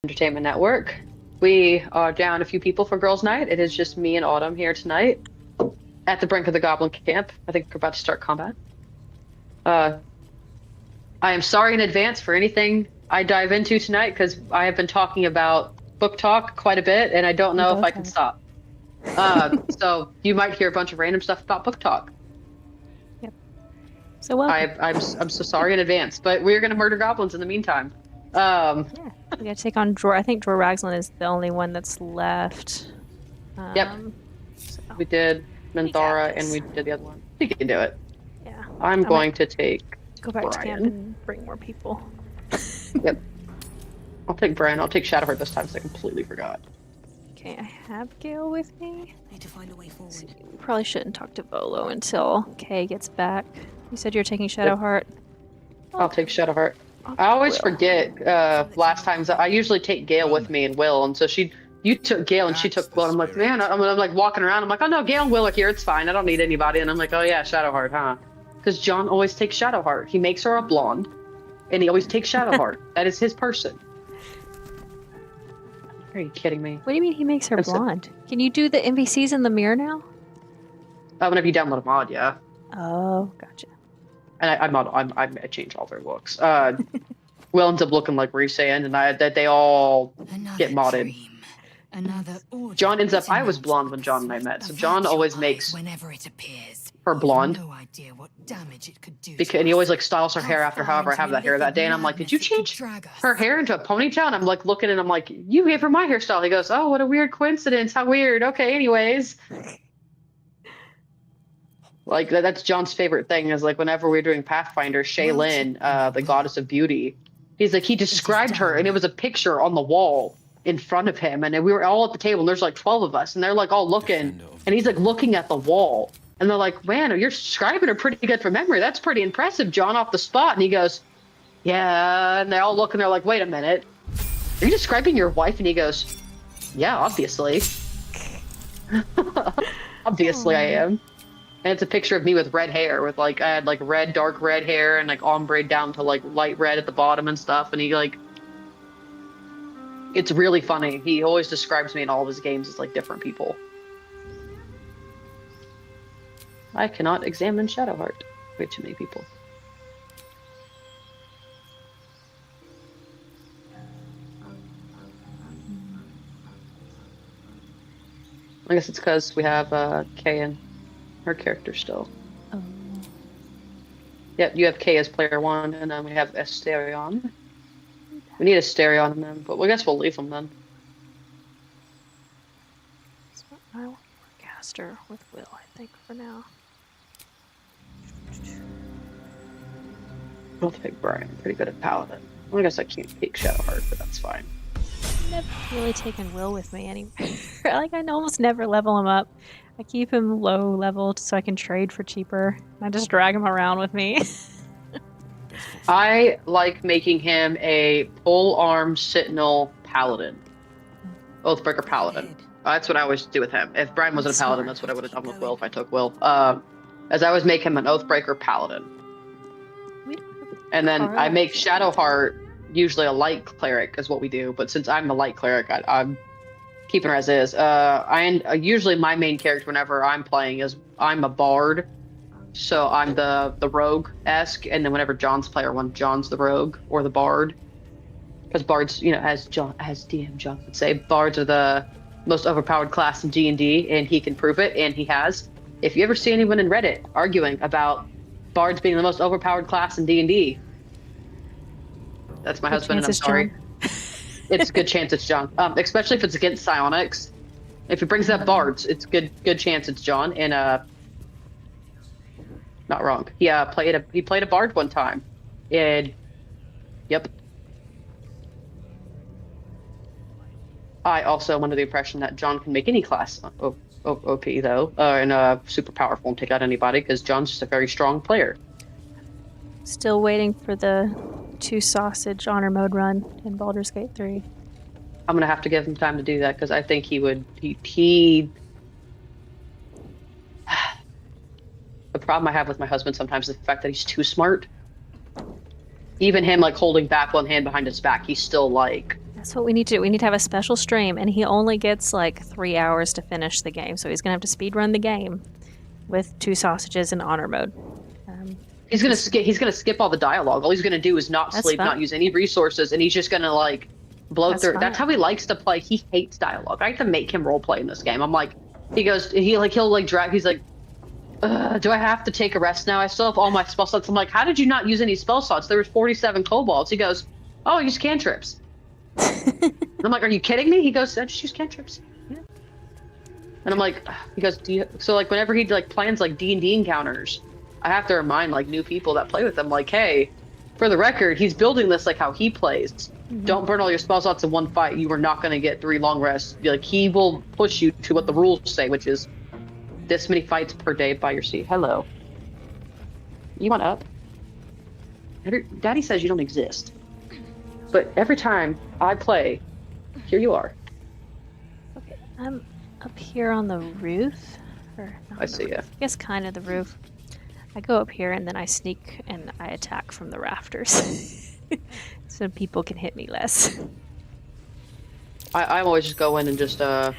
Entertainment Network. We are down a few people for girls' night. It is just me and Autumn here tonight at the brink of the Goblin Camp. I think we're about to start combat. Uh, I am sorry in advance for anything I dive into tonight because I have been talking about book talk quite a bit, and I don't We know if both I can have. stop. So you might hear a bunch of random stuff about book talk. Yep. So welcome. I'm so sorry in advance, but we're gonna murder goblins in the meantime. Yeah. We gotta take on Dror. I think Dror Ragzlin is the only one that's left. Yep, So we did we got Minthara and this. we did the other one. We can do it. Yeah. I'm I might going to take go back to camp Brian. and bring more people. Yep. I'll take Brian. I'll take Shadowheart this time because I completely forgot. Okay, I have Gale with me. Need to find a way forward. We probably shouldn't talk to Volo until Kay gets back. You said you're taking Shadowheart. I'll take Shadowheart. I'll I always Will. forget last times. I usually take Gale with me and Will, and so you took Gale and she took Will. I'm like, man, I'm like walking around. I'm like, oh no, Gale and Will are here. It's fine. I don't need anybody. And I'm like, oh yeah, Shadowheart, huh? Because John always takes Shadowheart. He makes her a blonde, and he always takes Shadowheart. That is his person. Are you kidding me? What do you mean he makes her I'm so- blonde? Can you do the NPCs in the mirror now? Whenever you download a mod, yeah. Oh, gotcha. And I change all their looks. Will ends up looking like Resand, and that they all get modded. John ends up. I was blonde when John and I met, so John always makes whenever it appears. her blonde. No idea what damage it could do. Because and he always like styles her hair after however I have that hair that day, and I'm like, did you change her hair into a ponytail? And I'm like looking, and I'm like, you gave her my hairstyle. He goes, oh, what a weird coincidence. How weird. Okay, anyways. Like that's John's favorite thing is like whenever we're doing Pathfinder, Shaylin, the goddess of beauty. He's like he described her, and it was a picture on the wall in front of him, and we were all at the table, and there's like 12 of us, and they're like all looking, and he's like looking at the wall, and they're like, man, you're describing her pretty good from memory. That's pretty impressive, John, off the spot. And he goes, yeah, and they all look, and they're like, wait a minute, are you describing your wife? And he goes, yeah, obviously. Obviously I am. And it's a picture of me with red hair, with like I had like dark red hair, and like ombre down to like light red at the bottom and stuff. And he like, it's really funny. He always describes me in all of his games as like different people. I cannot examine Shadowheart. Way too many people. I guess it's because we have Kay and her character still. Oh. Yep, you have Kay as player one, and then we have Asterion. We need Asterion in them, but I guess we'll leave them then. So I will caster with Will, I think, for now. I'll take Brian. I'm pretty good at Paladin. Well, I guess I can't take Shadowheart, but that's fine. Never really taken Will with me anymore. Like I almost never level him up. I keep him low leveled so I can trade for cheaper. I just drag him around with me. I like making him a pole arm sentinel paladin. Oathbreaker paladin. That's what I always do with him. If Brian wasn't a paladin, that's what I would have done with Will if I took Will. As I always make him an Oathbreaker paladin. And then I make Shadowheart usually a light cleric is what we do. But since I'm the light cleric, I'm keeping her as is. Usually my main character whenever I'm playing is I'm a bard. So I'm the rogue-esque, and then whenever John's player one, John's the rogue or the bard. Because bards, as DM John would say, bards are the most overpowered class in D&D, and he can prove it, and he has. If you ever see anyone in Reddit arguing about bards being the most overpowered class in D&D, that's my husband, and I'm sorry. It's a good chance it's John, especially if it's against psionics. If he brings up bards, it's good chance it's John, and not wrong. He played a bard one time, and yep. I also am under the impression that John can make any class OP though, and super powerful and take out anybody because John's just a very strong player. Still waiting for the 2 sausage honor mode run in Baldur's Gate 3. I'm gonna have to give him time to do that because I think he would. The problem I have with my husband sometimes is the fact that he's too smart. Even him like holding back one hand behind his back, he's still like That's what we need to do. We need to have a special stream, and he only gets like 3 hours to finish the game, so he's gonna have to speed run the game with 2 sausages in honor mode. He's gonna skip. He's gonna skip all the dialogue. All he's gonna do is not That's sleep, fine. not use any resources, and he's just gonna like blow That's through. fine. That's how he likes to play. He hates dialogue. I have to make him role play in this game. I'm like, he'll like drag. He's like, do I have to take a rest now? I still have all my spell slots. I'm like, how did you not use any spell slots? There was 47 kobolds. He goes, oh, I use cantrips. And I'm like, are you kidding me? He goes, I just use cantrips. Yeah. And I'm like, he goes, so like whenever he like plans like D&D encounters, I have to remind like new people that play with him, like, hey, for the record, he's building this like how he plays. Mm-hmm. Don't burn all your spell slots in one fight. You are not going to get 3 long rests. Like, he will push you to what the rules say, which is this many fights per day by your seat. Hello. You want up? Daddy says you don't exist. But every time I play, here you are. Okay, I'm up here on the roof. I see, yeah. I guess kind of the roof. I go up here and then I sneak and I attack from the rafters. So people can hit me less. I always just go in and just, I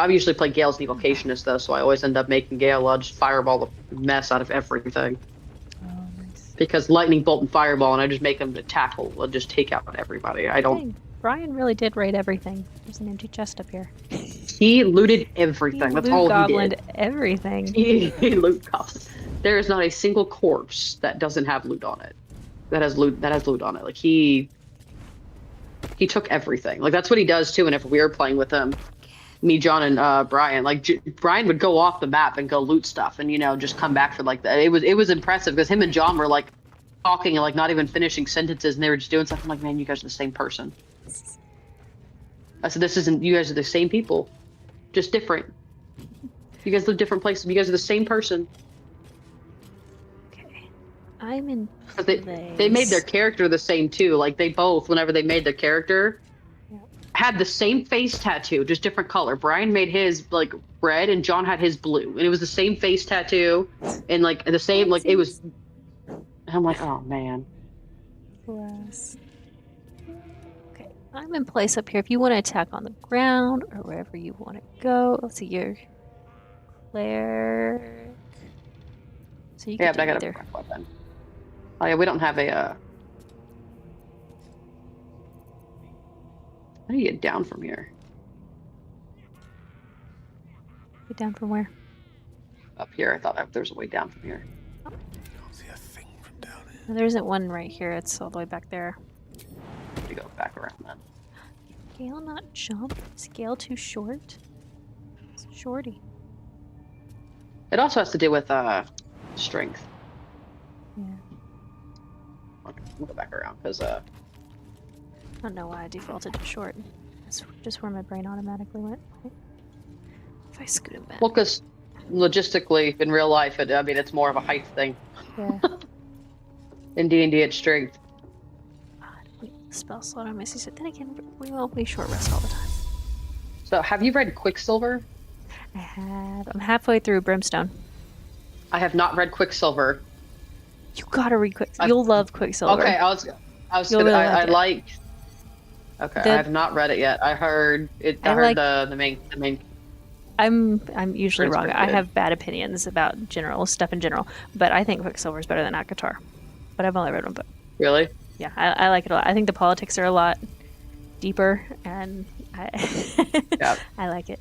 usually play Gale's the Evocationist, though, so I always end up making Gale just fireball the mess out of everything. Oh, nice. Because lightning bolt and fireball, and I just make them to tackle, will just take out everybody. I don't. Dang, Brian really did raid everything. There's an empty chest up here. He looted everything. He That's loot all he goblined did. everything. He loot goblin. There is not a single corpse that doesn't have loot on it. That has loot on it. Like he took everything. Like that's what he does too. Whenever we were playing with him, me, John, and Brian. Like Brian would go off the map and go loot stuff, and just come back for like that. It was impressive because him and John were like talking and like not even finishing sentences, and they were just doing stuff. I'm like, man, you guys are the same person. I said, this isn't. You guys are the same people, just different. You guys live different places. You guys are the same person. Okay, I'm in. They made their character the same too. Like they both, whenever they made their character, had the same face tattoo, just different color. Brian made his like red, and John had his blue, and it was the same face tattoo, and like the same like it was. I'm like, oh man. Bless. Okay, I'm in place up here. If you want to attack on the ground or wherever you want to go, let's see, you're cleric. So you Yeah, can but I got either. a weapon. Oh yeah, we don't have a. How do you get down from here? Get down from where? Up here, I thought there was a way down from here. See a thing from down here. No, there isn't one right here. It's all the way back there. We go back around then. Gale not jump? Is Gale too short? It's shorty. It also has to do with strength. Yeah. Okay, we'll go back around because I don't know why I defaulted to short. That's just where my brain automatically went. If I scoot him back. well, because logistically in real life, it's more of a height thing. Yeah. In D&D, it's strength. Spell slot on my CC. Then again, we short rest all the time. So, have you read Quicksilver? I have. I'm halfway through Brimstone. I have not read Quicksilver. You gotta read Quicksilver. You'll love Quicksilver. Okay, I was You'll gonna. really I like it. like. Okay, The- I have not read it yet. I heard it. I I heard like- the main. I'm usually It's wrong. pretty I good. have bad opinions about general stuff in general, but I think Quicksilver is better than Akatar. But I've only read one book. Really? Yeah, I like it a lot. I think the politics are a lot deeper, and Yeah. I like it.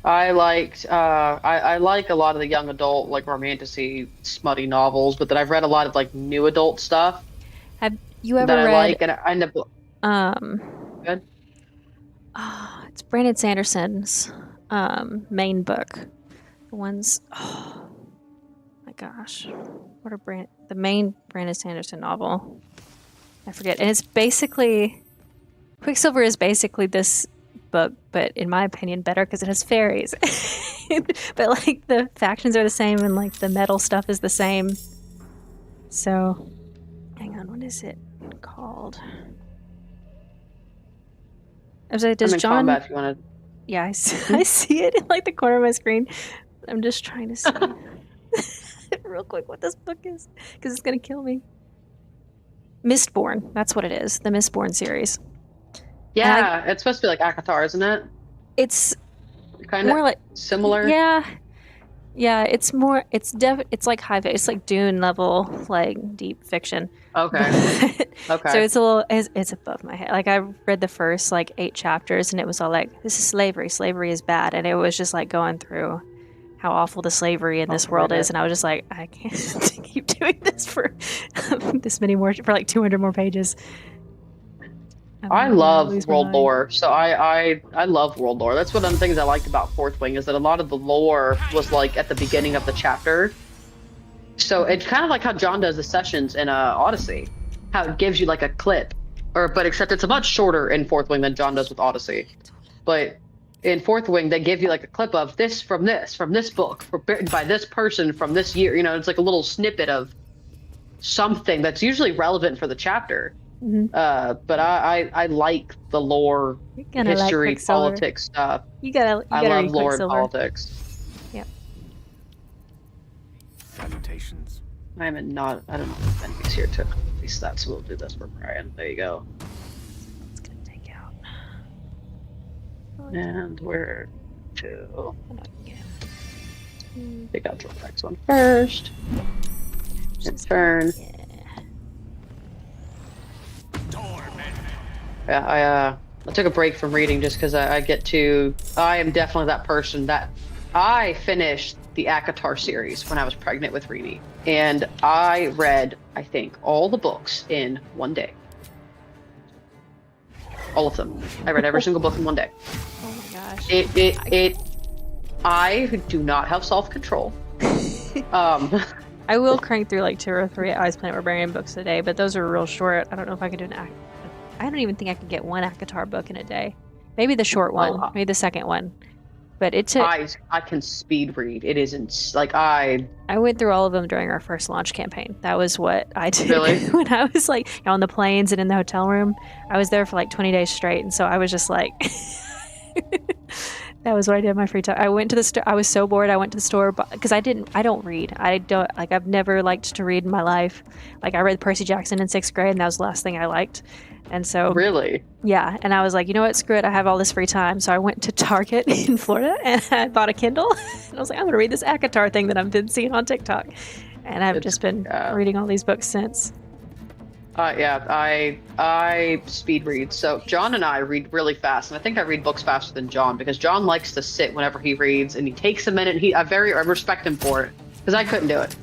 I liked. I like a lot of the young adult like romantic-y, smutty novels, but then I've read a lot of like new adult stuff Have you ever that I read? like, and I end up. Good. It's Brandon Sanderson's main book. The ones. Oh my gosh, what are the main Brandon Sanderson novel? I forget, and it's basically Quicksilver is basically this book, but in my opinion, better because it has fairies. But like the factions are the same, and like the metal stuff is the same. So, hang on, what is it called? I was like, does I'm in John? combat if you want to. Yeah, I see it in like the corner of my screen. I'm just trying to see real quick what this book is because it's gonna kill me. Mistborn. That's what it is. The Mistborn series. Yeah, it's supposed to be like Akatar, isn't it? It's Kind more of like similar. Yeah. It's more. It's like it's like Dune level, like deep fiction. Okay. Okay. So it's a little. It's above my head. Like I read the first like 8 chapters, and it was all like, "This is slavery. Slavery is bad," and it was just like going through how awful the slavery in this world is, and I was just like, I can't keep doing this for this many more, for like 200 more pages. I love world lore, so I love world lore. That's one of the things I liked about Fourth Wing, is that a lot of the lore was like at the beginning of the chapter. So it's kind of like how John does the sessions in Odyssey, how it gives you like a clip, but except it's a much shorter in Fourth Wing than John does with Odyssey. But in Fourth Wing, they give you like a clip of this from this book, written by this person from this year. You know, it's like a little snippet of something that's usually relevant for the chapter. Mm-hmm. But I like the lore, history, like politics stuff. You gotta I love read lore and Quicksilver. politics. Yep. Salutations. I don't know if anybody's here to release that, so we'll do this for Brian. There you go. It's gonna take out. And where to Hmm. take out the next one first. And turn. Yeah, I took a break from reading just because I am definitely that person that I finished the Akatar series when I was pregnant with Rini, and I read, I think, all the books in one day. All of them. I read every single book in one day. Oh my gosh. I do not have self-control. I will crank through like 2 or 3 Eyes Planet Barbarian books a day, but those are real short. I don't know if I could do I don't even think I could get one Akatar book in a day. Maybe the short one, maybe the second one. But it took. I can speed read. It isn't like I went through all of them during our first launch campaign. That was what I did. Really? When I was like on the planes and in the hotel room. I was there for like 20 days straight, and so I was just like. That was what I did in my free time. I went to the store. I was so bored. I went to the store because I don't read. I've never liked to read in my life. Like I read Percy Jackson in 6th grade, and that was the last thing I liked. And so really, yeah. And I was like, you know what? Screw it. I have all this free time. So I went to Target in Florida and I bought a Kindle. And I was like, I'm going to read this Akatar thing that I've been seeing on TikTok. And I've just been reading all these books since. I speed read. So John and I read really fast, and I think I read books faster than John because John likes to sit whenever he reads, and he takes a minute. I respect him for it because I couldn't do it.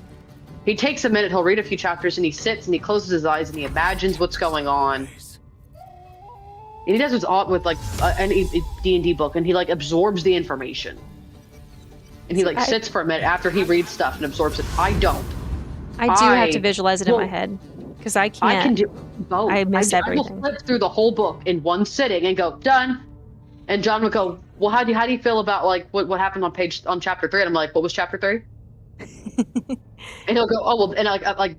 He takes a minute, he'll read a few chapters, and he sits and he closes his eyes and he imagines what's going on. And he does this with like any D&D book, and he like absorbs the information. And he sits for a minute after he reads stuff and absorbs it. I don't. I do have to visualize it in my head. Because I can't. I can do both. I miss everything. I will flip through the whole book in one sitting and go, done. And John would go, well, how do you feel about like what happened on chapter 3? And I'm like, what was chapter 3? And he'll go, oh well, and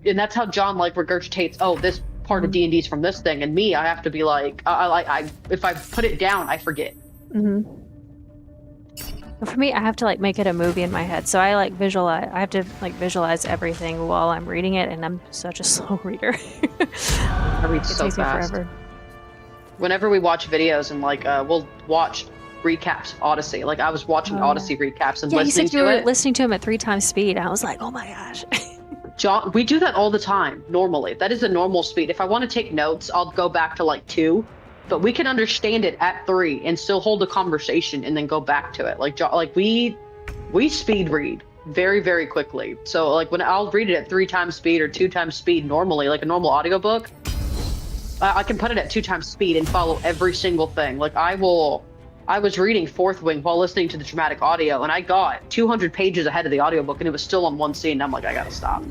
and that's how John like regurgitates, oh, this part of D&D's from this thing, and me, I have to be like, if I put it down, I forget. Mm-hmm. For me, I have to like make it a movie in my head. So I like visualize. I have to like visualize everything while I'm reading it, and I'm such a slow reader. I read so fast. It takes me forever. Whenever we watch videos and like we'll watch recaps, Odyssey. Like I was watching Odyssey recaps and listening to it. Listening to him at 3 times speed. I was like, oh my gosh. John, we do that all the time. Normally, that is the normal speed. If I want to take notes, I'll go back to like 2. But we can understand it at 3 and still hold a conversation and then go back to it. Like we speed read very, very quickly. So like when I'll read it at 3 times speed or 2 times speed normally, like a normal audiobook, I can put it at 2 times speed and follow every single thing. Like I was reading Fourth Wing while listening to the dramatic audio, and I got 200 pages ahead of the audiobook, and it was still on one scene. And I'm like, I gotta stop.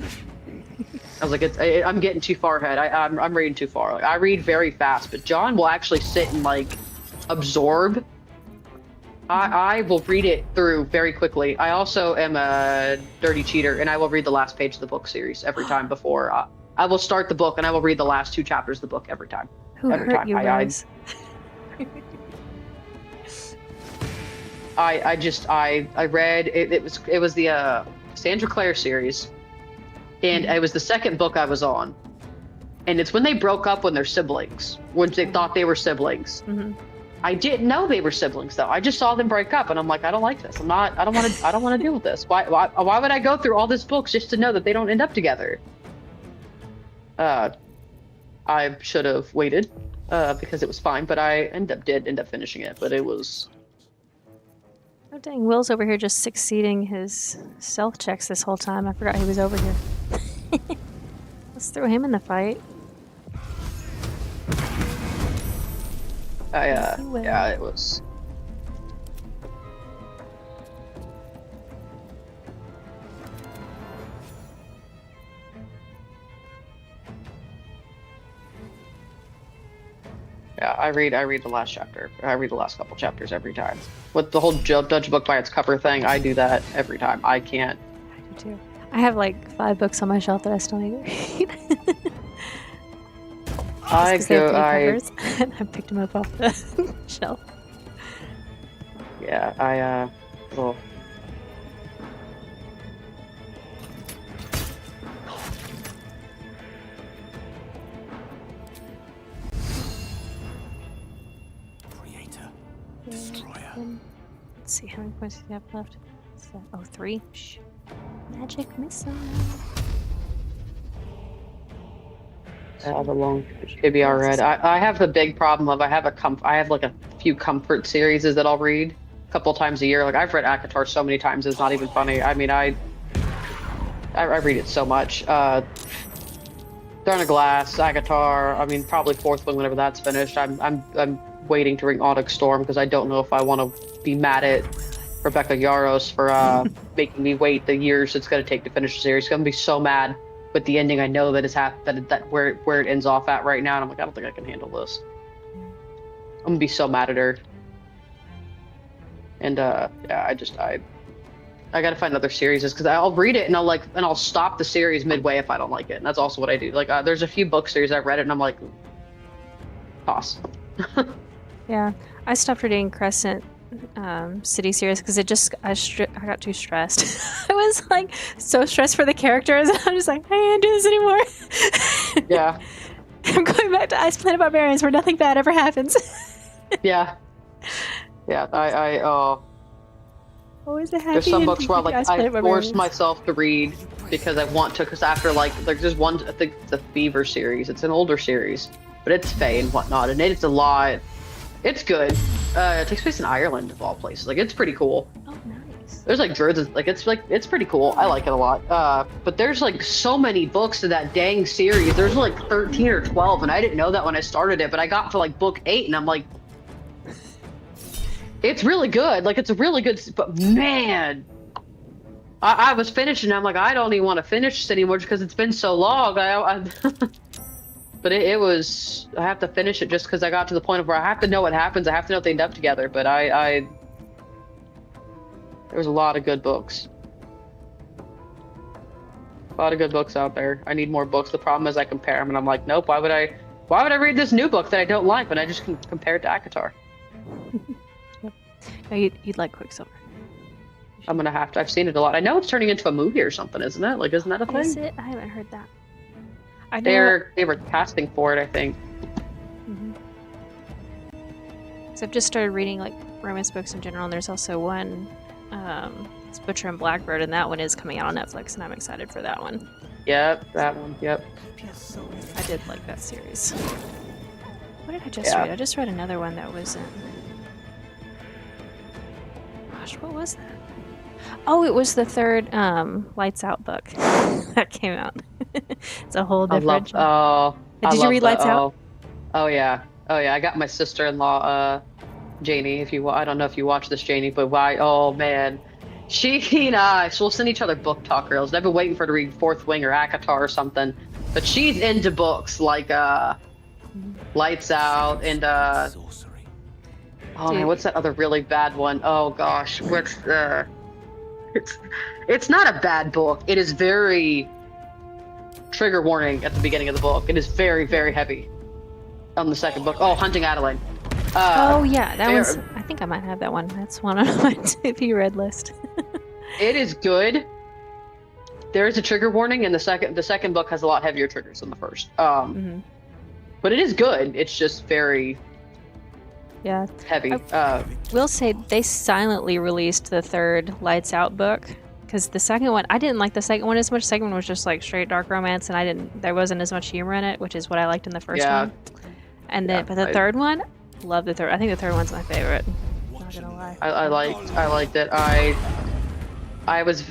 I was like, I'm getting too far ahead. I'm reading too far. Like, I read very fast, but John will actually sit and like absorb. I will read it through very quickly. I also am a dirty cheater, and I will read the last page of the book series every time before. I will start the book, and I will read the last 2 chapters of the book every time. Every time. I read it. It was the Sandra Clare series. And it was the second book I was on. and it's when they broke up when they're siblings, when they thought they were siblings. Mm-hmm. I didn't know they were siblings though. I just saw them break up, and I'm like, I don't like this. I don't want to deal with this. Why would I go through all this books just to know that they don't end up together? I should have waited, because it was fine, but I did end up finishing it, but it was. Oh dang, Will's over here just succeeding his stealth checks this whole time. I forgot he was over here. Let's throw him in the fight. Yeah, it was. Yeah, I read the last chapter. I read the last couple chapters every time. With the whole judge book by its cover thing, I do that every time. I can't. I do too. I have like 5 books on my shelf that I still need to read. I picked them up off the shelf. Yeah, well. Creator, destroyer. Let's see, how many points do you have left? So, 3. Shh. Magic missile. The long TBR read. I have the big problem of I have like a few comfort series that I'll read a couple times a year. Like I've read ACOTAR so many times, it's not even funny. I mean, I read it so much. Throne of Glass, ACOTAR. I mean, probably Fourth Wing whenever that's finished. I'm waiting to read Onyx Storm because I don't know if I want to be mad at Rebecca Yarros for making me wait the years it's going to take to finish the series. I'm going to be so mad with the ending. I know that it's that where it ends off at right now, and I'm like, I don't think I can handle this. I'm gonna be so mad at her. And yeah, I gotta find other series because I'll read it and I'll stop the series midway if I don't like it, and that's also what I do. Like there's a few book series I've read it and I'm like, toss. Yeah, I stopped reading Crescent City series because I got too stressed. I was like so stressed for the characters, and I'm just like, I can't do this anymore. Yeah. I'm going back to Ice Planet Barbarians where nothing bad ever happens. Yeah. Always a happy there's some books ending where with like Ice Planet I force Barbarians. myself to read because I want to, because after like there's one, I think the Fever series, it's an older series, but it's Fae and whatnot, and it's a lot. It's good. It takes place in Ireland of all places. Like it's pretty cool. Oh, nice. There's like druids, it's pretty cool. I like it a lot. But there's like so many books to that dang series. There's like 13 or 12, and I didn't know that when I started it. But I got to like book 8, and I'm like, it's really good. Like it's a really good. But man, I was finishing. I'm like, I don't even want to finish this anymore because it's been so long. But it was. I have to finish it just because I got to the point of where I have to know what happens. I have to know if they end up together. But there's a lot of good books. A lot of good books out there. I need more books. The problem is I compare them, and I'm like, nope. Why would I read this new book that I don't like when I just can compare it to ACOTAR? No, you'd like Quicksilver. I'm gonna have to. I've seen it a lot. I know it's turning into a movie or something, isn't it? Like, isn't that a thing? Is it? I haven't heard that. I know. They were casting for it, I think. So I've just started reading like romance books in general, and there's also one, it's Butcher and Blackbird, and that one is coming out on Netflix, and I'm excited for that one. Yep, that one. Yep. I did like that series. What did I just read? I just read another one that was in... Gosh, what was that? Oh, it was the third Lights Out book that came out. It's a whole different... Did you read Lights Out? Oh yeah. I got my sister-in-law, Janie. I don't know if you watch this, Janie, but why? Oh man, she and I. So we'll send each other book talk reels. I've been waiting for her to read Fourth Wing or ACOTAR or something, but she's into books like Lights Out and oh man, what's that other really bad one? Oh gosh, what's it's not a bad book. It is very trigger warning at the beginning of the book. It is very, very heavy on the second book. Oh, Hunting Adeline. Oh yeah, that was. I think I might have that one. That's one on my to be read list. It is good. there is a trigger warning, and the second book has a lot heavier triggers than the first. Mm-hmm. But it is good. It's just very heavy. Will say they silently released the third Lights Out book because the second one, I didn't like the second one as much. The second one was just like straight dark romance, and there wasn't as much humor in it, which is what I liked in the first one. And then, but the third one, love the third. I think the third one's my favorite. Not gonna lie. I liked it.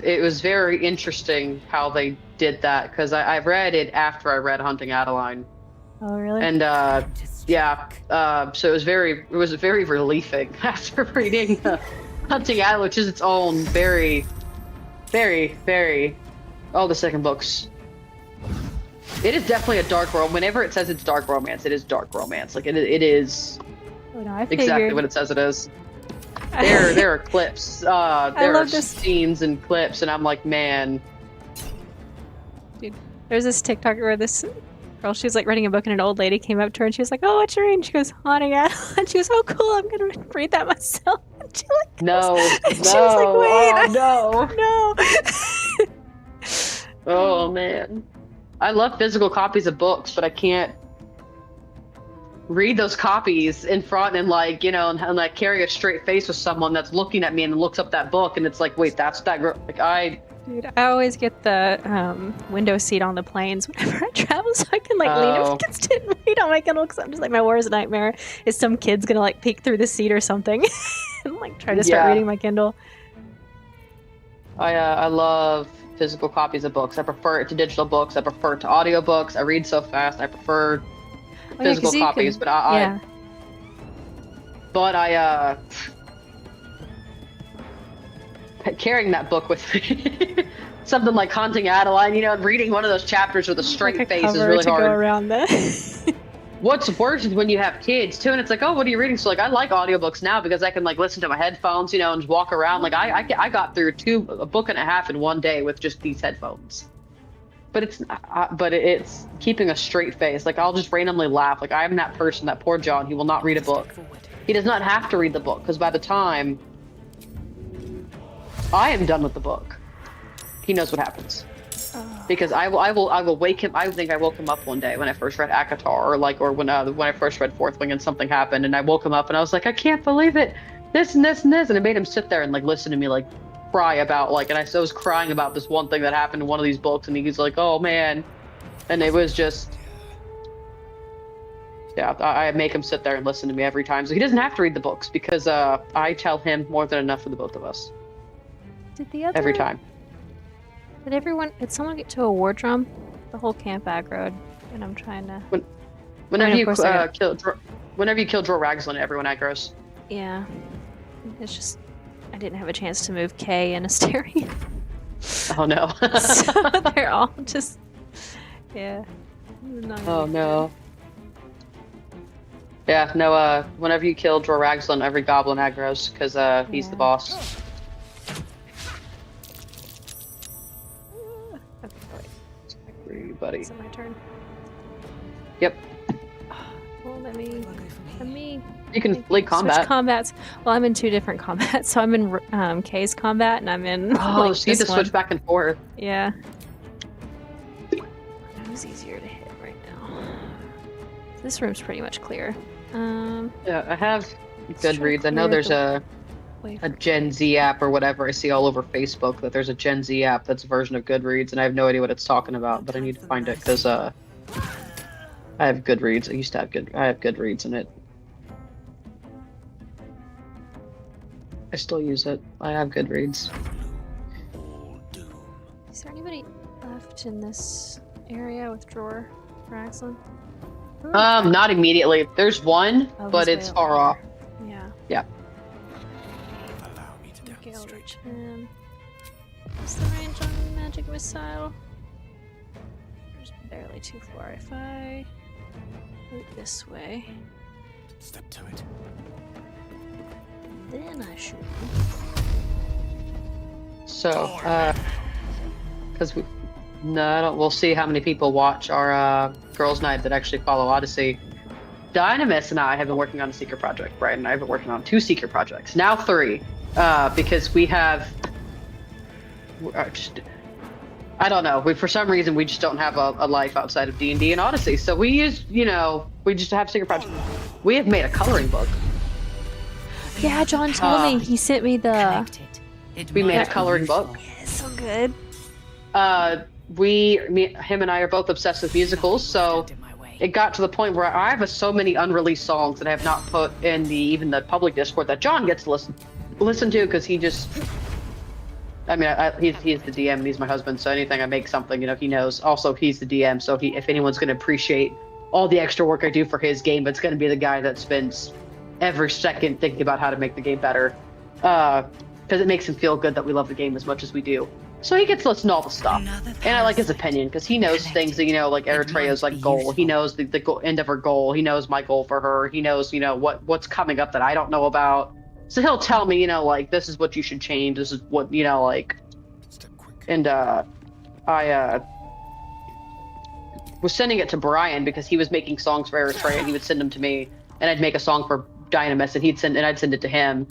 It was very interesting how they did that because I read it after I read Hunting Adeline. Oh really? And so it was very relieving after reading Hunting Adeline, which is its own very, very, very. Oh, the second book's. It is definitely a dark romance. Whenever it says it's dark romance, it is dark romance. Like it is Oh, no, I exactly figured. what it says it is. There are clips. There are this. scenes and clips, and I'm like, man. Dude, there's this TikTok where this girl, she was like reading a book, and an old lady came up to her, and she was like, "Oh, what you reading?" She goes, "Haunting Adeline." And she goes, "Oh, cool. I'm gonna read that myself." And she like, No, and she was like, "Wait, oh, no. no." Oh man, I love physical copies of books, but I can't read those copies in front and like and like carry a straight face with someone that's looking at me and looks up that book and it's like, wait, that's that girl. Like Dude, I always get the window seat on the planes whenever I travel, so I can like lean up against it and read on my Kindle. Because I'm just like, my worst nightmare is some kid's gonna like peek through the seat or something and like try to start reading my Kindle. I love physical copies of books. I prefer it to digital books. I prefer it to audiobooks. I read so fast. I prefer physical copies, but I carrying that book with me, something like Hunting Adeline, and reading one of those chapters with a straight like face is really hard. Go around that. What's worse is when you have kids too, and it's like, oh, what are you reading? So like, I like audiobooks now because I can like listen to my headphones, and just walk around. Like I got through a book and a half in one day with just these headphones. But it's keeping a straight face. Like I'll just randomly laugh. Like I'm that person, that poor John. He will not read a book. He does not have to read the book because by the time I am done with the book, he knows what happens. Because I will wake him. I think I woke him up one day when I first read Akatar, or when I first read Fourth Wing and something happened, and I woke him up and I was like, I can't believe it, this and this and this, and it made him sit there and like listen to me like cry about and I was crying about this one thing that happened in one of these books, and he's like, oh man, and it was just I make him sit there and listen to me every time, so he doesn't have to read the books because I tell him more than enough for the both of us. Every time. Did someone get to a war drum? The whole camp aggroed, and I'm trying to. Whenever you kill Dror Ragzlin, everyone aggros. Yeah, it's just I didn't have a chance to move Kay and Asteria. Oh no. So they're all just Oh no. Yeah, no. Whenever you kill Dror Ragzlin, every goblin aggros because he's the boss. Buddy. Is it my turn? Yep. Well, let me. You can lead combat. Switch combats. Well, I'm in two different combats, so I'm in Kay's combat, and I'm in. Oh, so you have to switch back and forth. Yeah. That was easier to hit right now. This room's pretty much clear. Yeah, I have Goodreads. I know there's a Gen Z app or whatever. I see all over Facebook that there's a Gen Z app that's a version of Goodreads, and I have no idea what it's talking about, but I need to find it because I have Goodreads. I have Goodreads in it. I still use it. I have Goodreads. Is there anybody left in this area with Dror Ragzlin? Not immediately. There's one, but it's far off. Yeah. Okay, I'll reach him. What's the range on magic missile? There's barely too far. If I move this way, Step to it. then I should. So, because we'll see how many people watch our girls' night that actually follow Odyssey. Dynamis and I have been working on a secret project. Brian and I have been working on 2 secret projects, now 3. Because we have I don't know. For some reason we just don't have a life outside of D&D and Odyssey. So we use, we just have secret projects. We have made a coloring book. Yeah, John told me. He sent me the. We made a coloring book. Yeah, it's so good. Him and I are both obsessed with musicals, so it got to the point where I have so many unreleased songs that I have not put in even the public Discord that John gets to listen to, because he just, I mean, he's the DM and he's my husband, so anything I make something, he knows. Also, he's the DM, so if anyone's going to appreciate all the extra work I do for his game, it's going to be the guy that spends every second thinking about how to make the game better, because it makes him feel good that we love the game as much as we do. So he gets to listen to all the stuff, and I like his opinion, because he knows things that, like Eritrea's goal. He knows the end of her goal. He knows my goal for her. He knows, what's coming up that I don't know about. So he'll tell me, this is what you should change. This is what, and I was sending it to Brian because he was making songs for Eritrea, and he would send them to me, and I'd make a song for Dynamis, and I'd send it to him.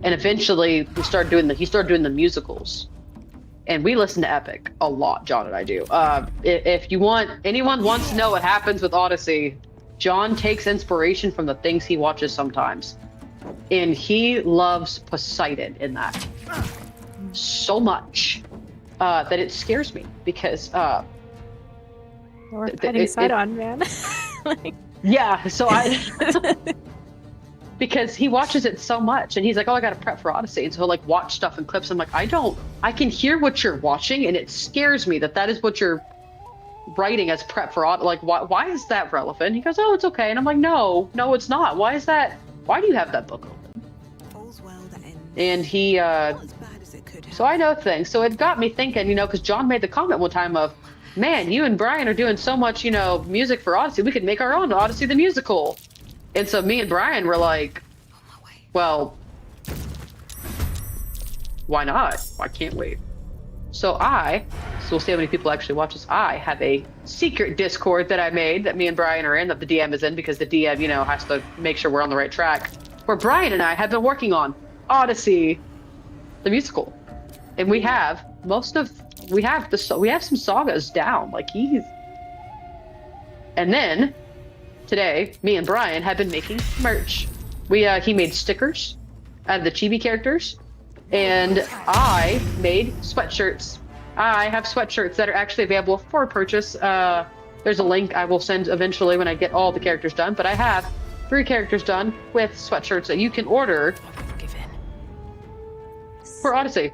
And eventually he started doing the musicals. And we listen to Epic a lot, John and I do. If anyone wants to know what happens with Odyssey, John takes inspiration from the things he watches sometimes. And he loves Poseidon in that so much that it scares me, because we're fighting Sidon, man. yeah, so because he watches it so much, and he's like, oh, I gotta prep for Odyssey, and so he'll watch stuff and clips. I'm like, I can hear what you're watching, and it scares me that is what you're writing as prep for Odyssey. Why is that relevant? He goes, oh, it's okay. And I'm like, no, it's not. Why is that? Why do you have that book open? And he, so I know things. So it got me thinking, because John made the comment one time of, man, you and Brian are doing so much, music for Odyssey. We could make our own Odyssey the musical. And so me and Brian were like, well, why not? Why can't we? So we'll see how many people actually watch this. I have a secret Discord that I made that me and Brian are in, that the DM is in, because the DM, has to make sure we're on the right track, where Brian and I have been working on Odyssey, the musical. And we have some sagas down. And then today, me and Brian have been making merch. He made stickers out of the chibi characters, and I made sweatshirts. I have sweatshirts that are actually available for purchase. There's a link I will send eventually when I get all the characters done, but I have 3 characters done with sweatshirts that you can order for Odyssey.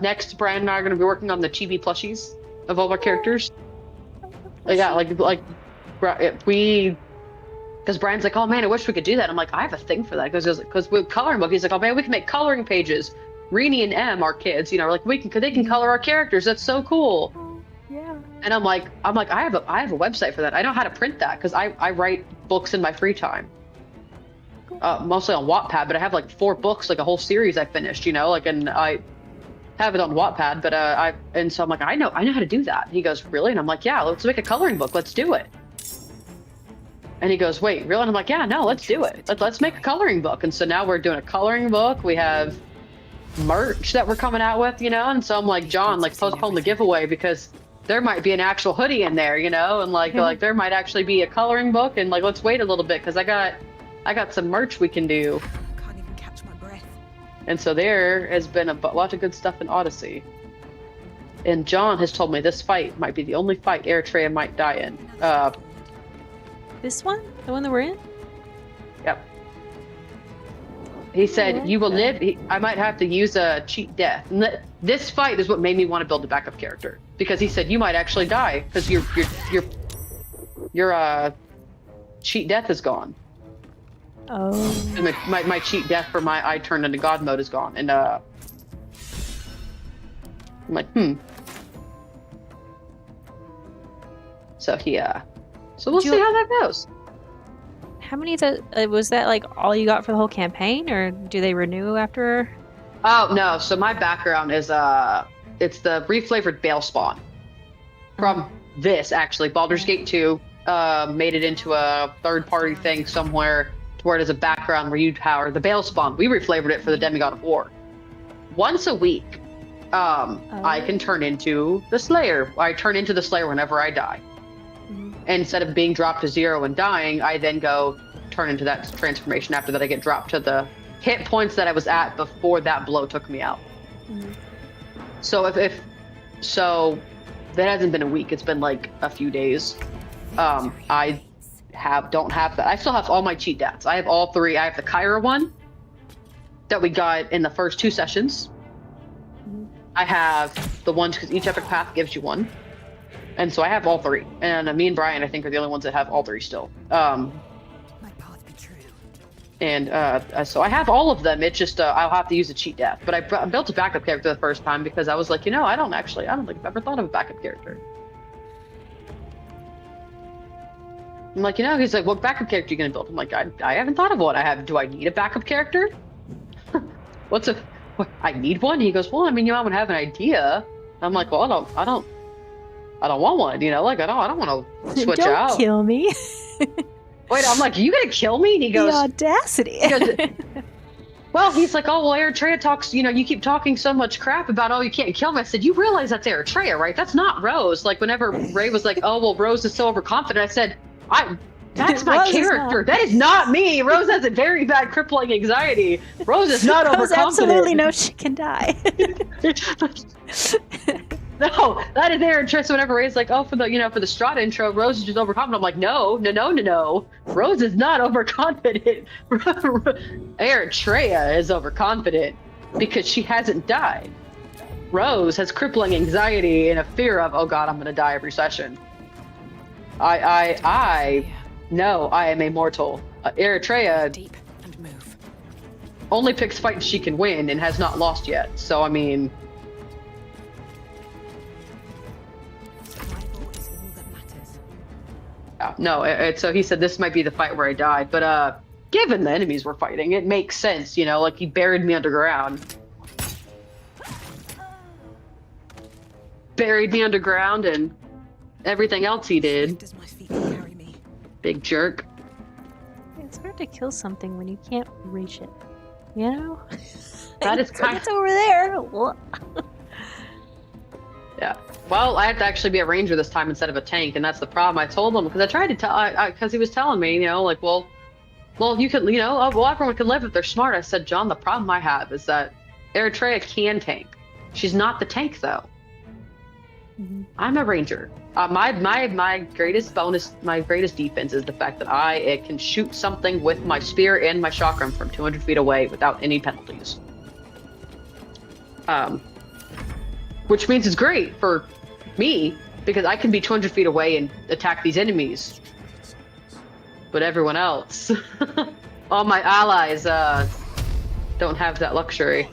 Next, Brian and I are going to be working on the chibi plushies of all of our characters. Because Brian's like, oh man, I wish we could do that. I'm like, I have a thing for that. Because with coloring book, he's like, oh man, we can make coloring pages. Rini and Em, our kids, they can color our characters. That's so cool. Yeah. And I'm like, I have a website for that. I know how to print that, because I write books in my free time. Mostly on Wattpad, but I have 4 books, a whole series I finished, and I have it on Wattpad, but so I'm like, I know how to do that. And he goes, really? And I'm like, yeah, let's make a coloring book. Let's do it. And he goes, wait, really? And I'm like, yeah, no, let's do it. Let's make a coloring book. And so now we're doing a coloring book. We have merch that we're coming out with, and so I'm like, John, postpone the giveaway, because there might be an actual hoodie in there, and there might actually be a coloring book, and let's wait a little bit, because I got some merch we can do. Can't even catch my breath. And so there has been a lot of good stuff in Odyssey. And John has told me this fight might be the only fight Eritrea might die in. This one? The one that we're in? Yep. He said, you will live. I might have to use a cheat death. And this fight is what made me want to build a backup character. Because he said, you might actually die, because your cheat death is gone. Oh. And my cheat death for my I turned into God mode is gone. And I'm like, So so we'll see how that goes. How many of the was that all you got for the whole campaign, or do they renew after? Oh no! So my background is it's the reflavored Bale spawn from this actually. Baldur's Gate 2 made it into a third-party thing somewhere, to where it is a background where you power the Bale spawn. We reflavored it for the Demigod of War. Once a week, I can turn into the Slayer. I turn into the Slayer whenever I die. Mhm. Instead of being dropped to 0 and dying, I then go turn into that transformation after that I get dropped to the hit points that I was at before that blow took me out. Mhm. So so that hasn't been a week, it's been like a few days. I don't have that. I still have all my cheat deaths. I have all 3. I have the Kyra one that we got in the first 2 sessions. Mhm. I have the ones because each epic path gives you one. And so I have all 3. And me and Brian, I think, are the only ones that have all 3 still. My path be true. And so I have all of them. It's just I'll have to use a cheat death. But I built a backup character the first time because I was like, I don't think I've ever thought of a backup character. I'm like, he's like, what backup character are you gonna build? I'm like, I haven't thought of one. Do I need a backup character? I need one? He goes, well, I mean, you might have an idea. I'm like, well, I don't want one, like I don't want to switch Don't out. kill me. Wait, I'm like, are you gonna kill me? And he goes, The audacity. he goes, well, he's like, oh, well, Eritrea talks, you keep talking so much crap about, oh, you can't kill me. I said, you realize that's Eritrea, right? That's not Rose. Like, whenever Ray was like, oh, well, Rose is so overconfident, I said, that's my Rose is character. not. That is not me. Rose has a very bad crippling anxiety. Rose is not Rose overconfident. absolutely knows she can die. No, that is Eritrea. So whenever Ray's like, oh, for the Strata intro, Rose is just overconfident. I'm like, no. Rose is not overconfident. Eritrea is overconfident because she hasn't died. Rose has crippling anxiety and a fear of, oh God, I'm gonna die every session. No, I am immortal. Eritrea Deep and move. only picks fights she can win and has not lost yet. So I mean, Survival is all that matters. no. So he said this might be the fight where I died, but given the enemies we're fighting, it makes sense. Like he buried me underground. Buried me underground and everything else he did. Does my feet carry me? Big jerk. It's hard to kill something when you can't reach it. That is It's like, it's over there. What? Yeah. Well, I have to actually be a ranger this time instead of a tank, and that's the problem. I told him because I tried to tell, because he was telling me, like, well, you can, well, everyone can live if they're smart. I said, John, the problem I have is that Eritrea can tank. She's not the tank though. Mhm. I'm a ranger. My greatest bonus, my greatest defense is the fact that I can shoot something with my spear and my chakram from 200 feet away without any penalties. Which means it's great for me because I can be 200 feet away and attack these enemies. But everyone else, all my allies, don't have that luxury,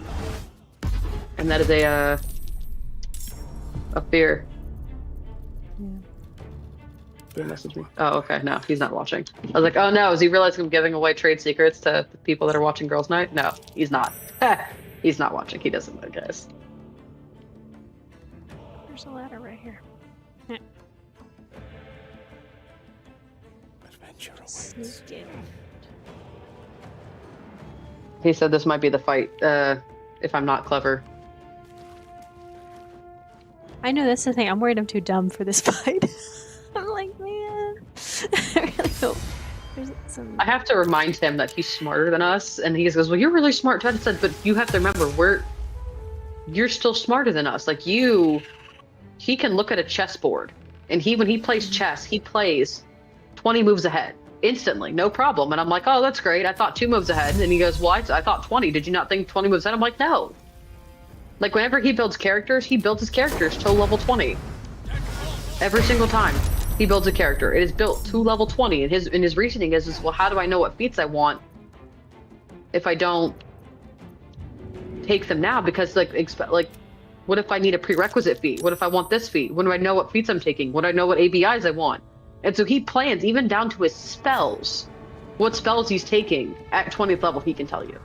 and that is a fear. Yeah. He messaged me. Oh, okay. No, he's not watching. I was like, oh no, is he realizing I'm giving away trade secrets to the people that are watching Girls Night? No, he's not. He's not watching. He doesn't know, guys. There's a ladder right here. Adventure awaits. Sneak in. He said this might be the fight, if I'm not clever. I know that's the thing. I'm worried I'm too dumb for this fight. I'm like, man. I really hope there's some. I have to remind him that he's smarter than us, and he goes, well, you're really smart. I said, but you have to remember, you're still smarter than us. Like he can look at a chessboard, and when he plays chess, he plays 20 moves ahead instantly, no problem. And I'm like, oh, that's great. I thought 2 moves ahead. And he goes, well, I thought 20. Did you not think 20 moves ahead? I'm like, no. Like whenever he builds characters, he builds his characters to level 20. Every single time he builds a character, it is built to level 20. And his reasoning is, well, how do I know what feats I want if I don't take them now? Because like what if I need a prerequisite feat? What if I want this feat? When do I know what feats I'm taking? When do I know what ABIs I want? And so he plans even down to his spells. What spells he's taking at 20th level, he can tell you.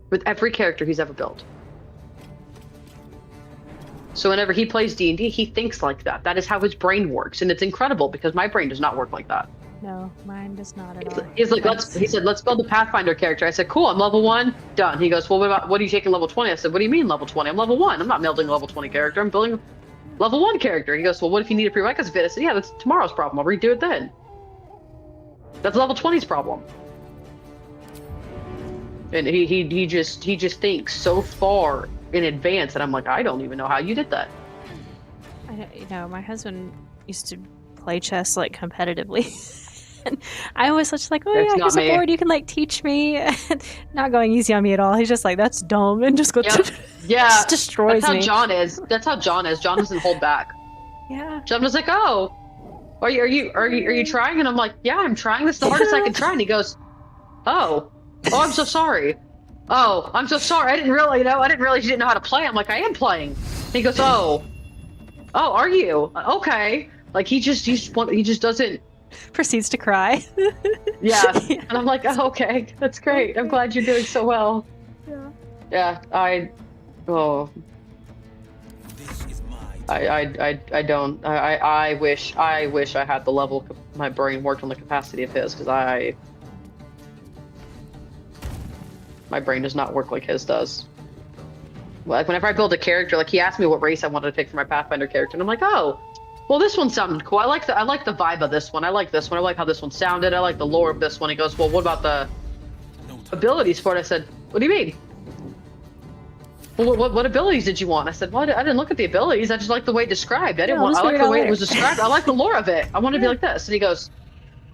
With every character he's ever built. So whenever he plays D&D, he thinks like that. That is how his brain works, and it's incredible because my brain does not work like that. No, mine does not at all. He's like, he said, let's build a Pathfinder character. I said, cool, I'm level 1, done. He goes, well, what are you taking level 20? I said, what do you mean level 20? I'm level 1. I'm not building a level 20 character. I'm building a level 1 character. He goes, well, what if you need a prerequisite fit? I said, yeah, that's tomorrow's problem. I'll redo it then. That's level 20's problem. And he just thinks so far in advance, and I'm like, I don't even know how you did that. My husband used to play chess like competitively. And I always was like, oh That's yeah, here's not a me. board, you can like teach me. And not going easy on me at all. He's just like, that's dumb, and just goes Yeah, just destroys that's how me. John is. That's how John is. John doesn't hold back. Yeah. John was like, oh, are you trying? And I'm like, yeah, I'm trying. This is the hardest I can try. And he goes, oh, I'm so sorry. Oh, I'm so sorry. I didn't realize you didn't know how to play. I'm like, I am playing. And he goes, oh, are you? Okay. Like he just doesn't. Proceeds to cry. Yeah. And I'm like, oh, okay, that's great. I'm glad you're doing so well. Yeah. Yeah. This is my I don't. I wish I had the level my brain worked on the capacity of his, because my brain does not work like his does. Like whenever I build a character, like he asked me what race I wanted to pick for my Pathfinder character, and I'm like, oh, well, this one sounded cool. I like the vibe of this one. I like this one. I like how this one sounded. I like the lore of this one. He goes, well, what about the abilities for it? I said, what do you mean? Well, what abilities did you want? I said, well, I didn't look at the abilities. I just like the way it described. I like the way it was described. I like the lore of it. I want to be like this. And he goes,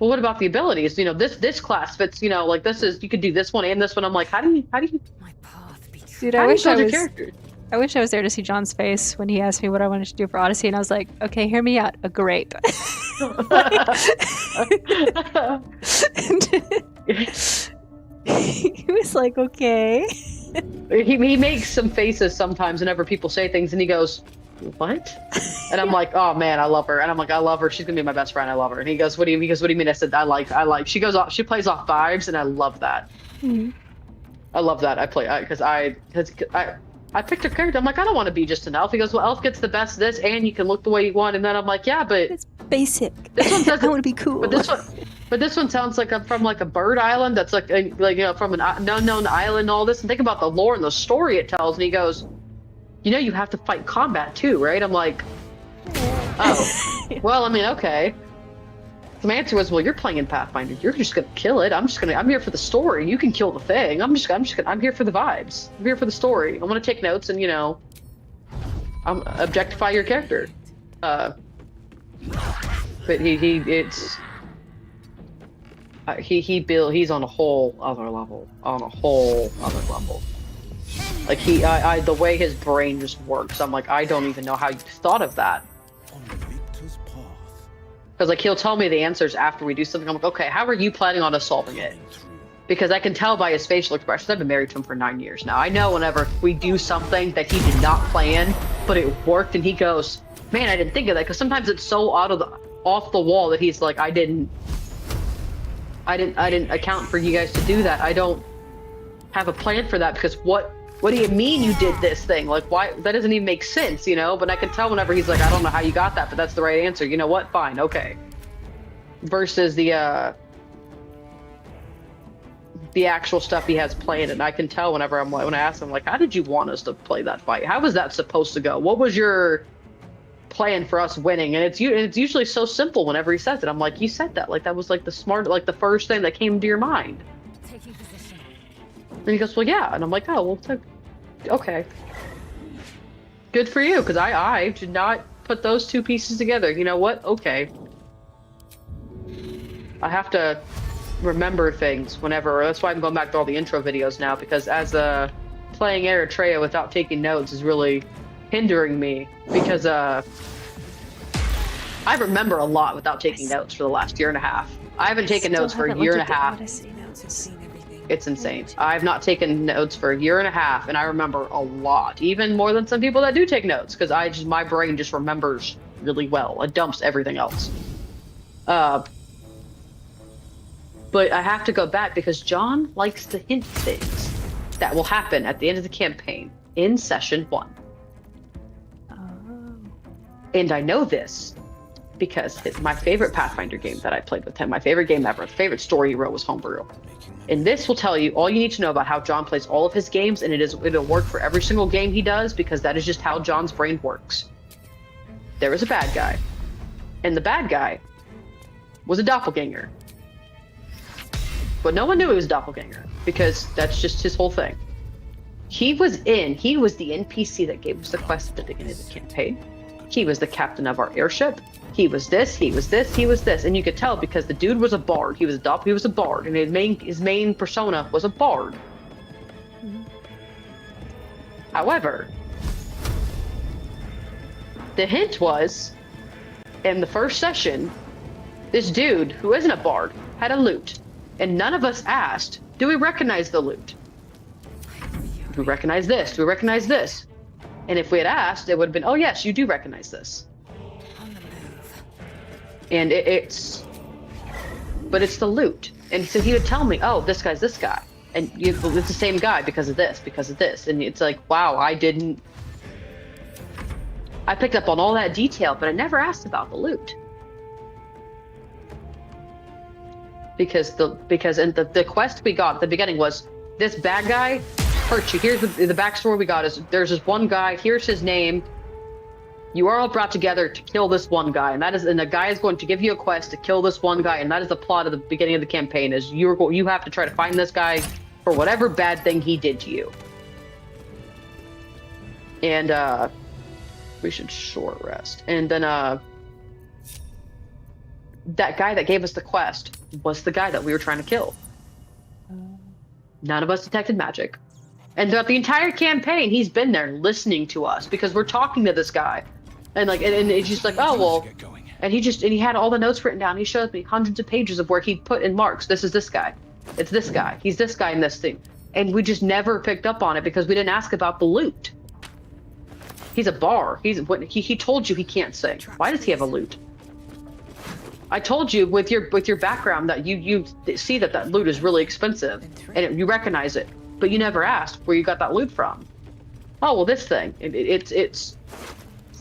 well, what about the abilities? This class fits, like this is, you could do this one and this one. I'm like, how do you My path betrayed. Dude, how I do you wish I build your was character? I wish I was there to see John's face when he asked me what I wanted to do for Odyssey, and I was like, okay, hear me out. A grape. He was like, okay. He makes some faces sometimes whenever people say things, and he goes, what? And I'm like, oh man, I love her. And I'm like, I love her. She's gonna be my best friend. I love her. And he goes, what do you mean? I said, I like. She plays off vibes, and I love that. Mm-hmm. I love that. Because I picked a character. I'm like, I don't want to be just an elf. He goes, well, elf gets the best of this, and you can look the way you want. And then I'm like, yeah, but It's basic. this one doesn't. I want to be cool. But this one sounds like I'm from like a bird island. That's like from an unknown island. And all this, and think about the lore and the story it tells. And he goes, you have to fight combat too, right? I'm like, oh, well, I mean, okay. So my answer was, well, you're playing in Pathfinder. You're just gonna kill it. I'm here for the story. You can kill the thing. I'm here for the vibes. I'm here for the story. I want to take notes and objectify your character. But he's on a whole other level. Like the way his brain just works. I'm like, I don't even know how you thought of that. on the victor's path. Because like he'll tell me the answers after we do something. I'm like, okay, how are you planning on us solving it? Because I can tell by his facial expressions. I've been married to him for 9 years now. I know whenever we do something that he did not plan, but it worked, and he goes, man, I didn't think of that. Because sometimes it's so off the wall that he's like, I didn't account for you guys to do that. I don't have a plan for that, because what do you mean you did this thing? Like, why? That doesn't even make sense, But I can tell whenever he's like, I don't know how you got that, but that's the right answer. You know what? Fine, okay. Versus the actual stuff he has planned, and I can tell whenever when I ask him, like, how did you want us to play that fight? How was that supposed to go? What was your plan for us winning? And it's usually so simple whenever he says it. I'm like, you said that, like that was like the first thing that came to your mind. Taking position. And he goes, well, yeah. And I'm like, oh, well, okay. Good for you, because I did not put those two pieces together. You know what? Okay. I have to remember things whenever. That's why I'm going back to all the intro videos now, because as playing Eritrea without taking notes is really hindering me, because I remember a lot without taking notes for the last year and a half. I haven't taken notes for a year and a half. It's insane. I've not taken notes for a year and a half, and I remember a lot, even more than some people that do take notes, because my brain just remembers really well. It dumps everything else. But I have to go back because John likes to hint things that will happen at the end of the campaign in session 1. Oh. And I know this because my favorite Pathfinder game that I played with him, my favorite game ever, favorite story he wrote was Homebrew. And this will tell you all you need to know about how John plays all of his games, and it'll work for every single game he does, because that is just how John's brain works. There was a bad guy, and the bad guy was a doppelganger. But no one knew he was a doppelganger, because that's just his whole thing. He was the NPC that gave us the quest at the beginning of the campaign. He was the captain of our airship. He was this, he was this, he was this. And you could tell because the dude was a bard. He was a bard, and his main persona was a bard. Mm-hmm. However, the hint was, in the first session, this dude, who isn't a bard, had a lute. And none of us asked, do we recognize the lute? Do we recognize this? Do we recognize this? And if we had asked, it would have been, oh yes, you do recognize this. And but it's the lute. And so he would tell me, oh, this guy's this guy. And it's the same guy because of this, because of this. And it's like, wow, I picked up on all that detail, but I never asked about the lute. Because the quest we got at the beginning was, this bad guy hurt you. Here's the backstory we got is, there's this one guy, here's his name. You are all brought together to kill this one guy, and the guy is going to give you a quest to kill this one guy, and that is the plot of the beginning of the campaign. Is you have to try to find this guy for whatever bad thing he did to you. And we should short rest. And then that guy that gave us the quest was the guy that we were trying to kill. None of us detected magic, and throughout the entire campaign, he's been there listening to us because we're talking to this guy. And it's just like, oh, well, and he had all the notes written down. He showed me hundreds of pages of where he put in marks. This is this guy. It's this guy. He's this guy in this thing. And we just never picked up on it because we didn't ask about the lute. He's a bar. He told you he can't sing. Why does he have a lute? I told you with your background that you see that lute is really expensive and you recognize it, but you never asked where you got that lute from. Oh, well, this thing. It's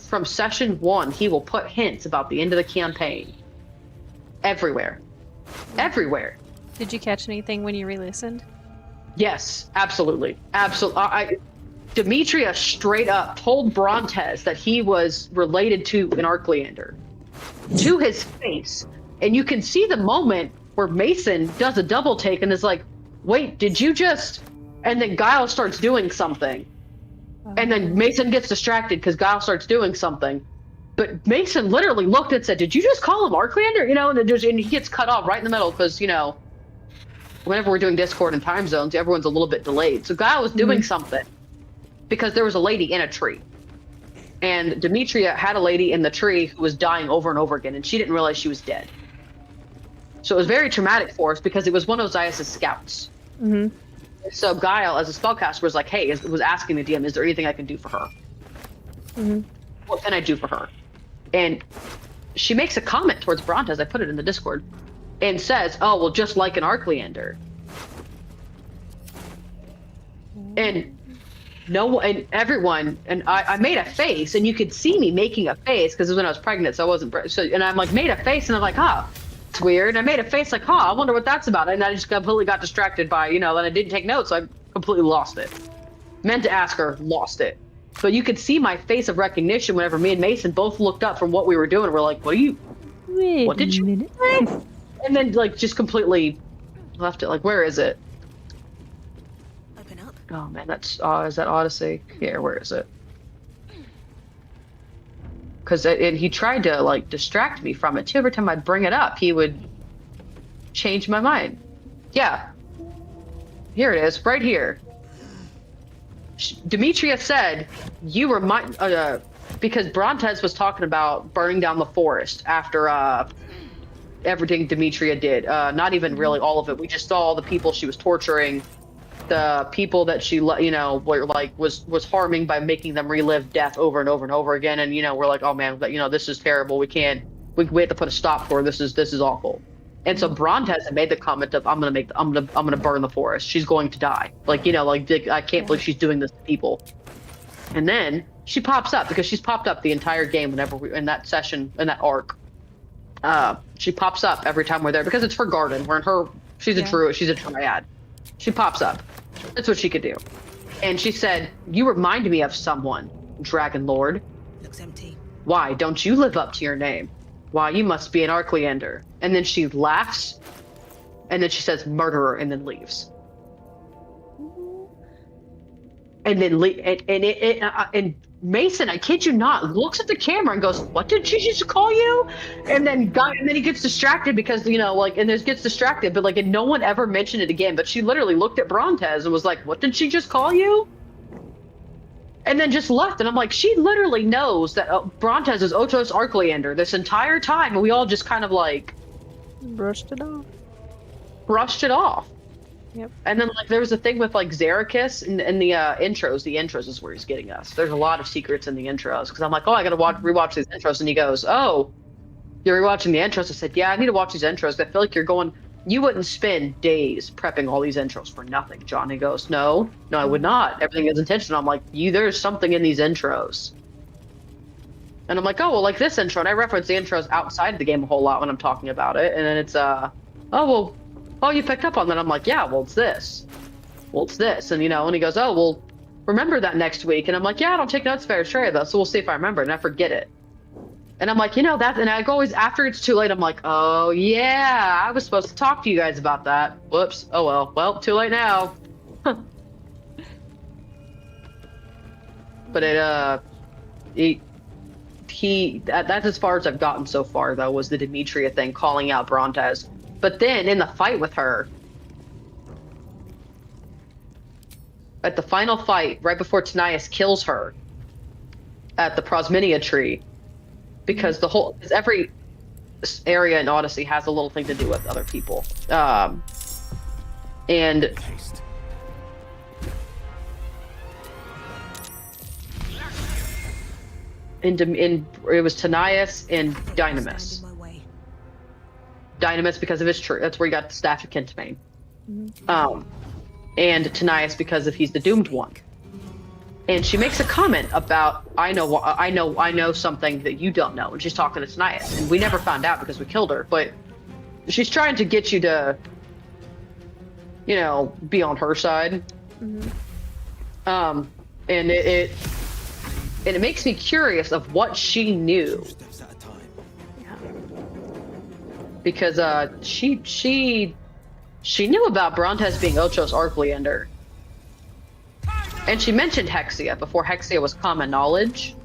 from session 1, he will put hints about the end of the campaign. Everywhere. Everywhere. Did you catch anything when you re-listened? Yes, absolutely. Absolutely. Demetria straight up told Brontes that he was related to an Arcleander. To his face. And you can see the moment where Mason does a double take and is like, wait, did you just... And then Guile starts doing something. And then Mason gets distracted because Guile starts doing something. But Mason literally looked and said, did you just call him Arcleander? And he gets cut off right in the middle because, whenever we're doing Discord and time zones, everyone's a little bit delayed. So Guile was doing something because there was a lady in a tree. And Demetria had a lady in the tree who was dying over and over again, and she didn't realize she was dead. So it was very traumatic for us because it was one of Ozias' scouts. Mm-hmm. So Guile, as a spellcaster, was like, hey, was asking the DM, is there anything I can do for her? Mm-hmm. What can I do for her? And she makes a comment towards Brontes, I put it in the Discord, and says, oh, well, just like an Arcleander. And everyone, and I made a face, and you could see me making a face because it was when I was pregnant, so I wasn't. And I'm like, made a face, and I'm like, it's weird. And I made a face like, I wonder what that's about. And I just completely got distracted by, and I didn't take notes, so I completely lost it. Meant to ask her, lost it. But you could see my face of recognition whenever me and Mason both looked up from what we were doing. We're like, what did you say? And then, just completely left it. Like, where is it? Oh man, is that Odyssey? Yeah, where is it? And he tried to distract me from it too. Every time I'd bring it up, he would change my mind. Yeah, here it is, right here. Demetria said you were because Brontes was talking about burning down the forest after everything Demetria did. Not even really all of it. We just saw all the people she was torturing. The people that she, were was harming by making them relive death over and over and over again. And, we're like, oh man, this is terrible. We have to put a stop for her. This is awful. And so Brontes had made the comment of, I'm gonna burn the forest. She's going to die. I can't believe she's doing this to people. And then she pops up because she's popped up the entire game whenever in that session, in that arc. She pops up every time we're there because it's her garden. We're in her. She's a druid. She's a triad. She pops up. That's what she could do. And she said, "You remind me of someone, Dragon Lord. Looks empty. Why don't you live up to your name? Why, you must be an Arcleander." And then she laughs, and then she says murderer, and then leaves. And then and Mason, I kid you not, looks at the camera and goes, "What did she just call you?" And then he gets distracted because gets distracted, but and no one ever mentioned it again. But she literally looked at Brontez and was like, "What did she just call you?" And then just left. And I'm like, she literally knows that Brontez is Otos Arcleander this entire time, and we all just kind of brushed it off. Yep. And then there was a thing with Xericus in the intros. The intros is where he's getting us. There's a lot of secrets in the intros because I'm like, oh, I gotta rewatch these intros. And he goes, "Oh, you're rewatching the intros." I said, "Yeah, I need to watch these intros. I feel like you wouldn't spend days prepping all these intros for nothing, John." And he goes, No, I would not. Everything is intentional." I'm like, there's something in these intros. And I'm like, oh, well, this intro, and I reference the intros outside of the game a whole lot when I'm talking about it. And then it's oh, you picked up on that. I'm like, yeah, well, it's this. And, and he goes, "Oh, well, remember that next week." And I'm like, yeah, I don't take notes very straight, though, so we'll see if I remember. And I forget it. And I'm like, that, and I go always, after it's too late, I'm like, oh, yeah, I was supposed to talk to you guys about that. Whoops. Oh, well, too late now. But that's as far as I've gotten so far, though, was the Demetria thing, calling out Brontez. But then in the fight with her, at the final fight, right before Tanias kills her at the Prosminia tree, because every area in Odyssey has a little thing to do with other people. And it was Tanias and Dynamis. Dynamis because of his tree. That's where he got the Staff of Kintamane. And Tanias because he's the doomed one. And she makes a comment about, I know something that you don't know. And she's talking to Tanias. And we never found out because we killed her. But she's trying to get you to, be on her side. And it makes me curious of what she knew. Because she knew about Brontez being Otos Arcleander. And she mentioned Hexia before Hexia was common knowledge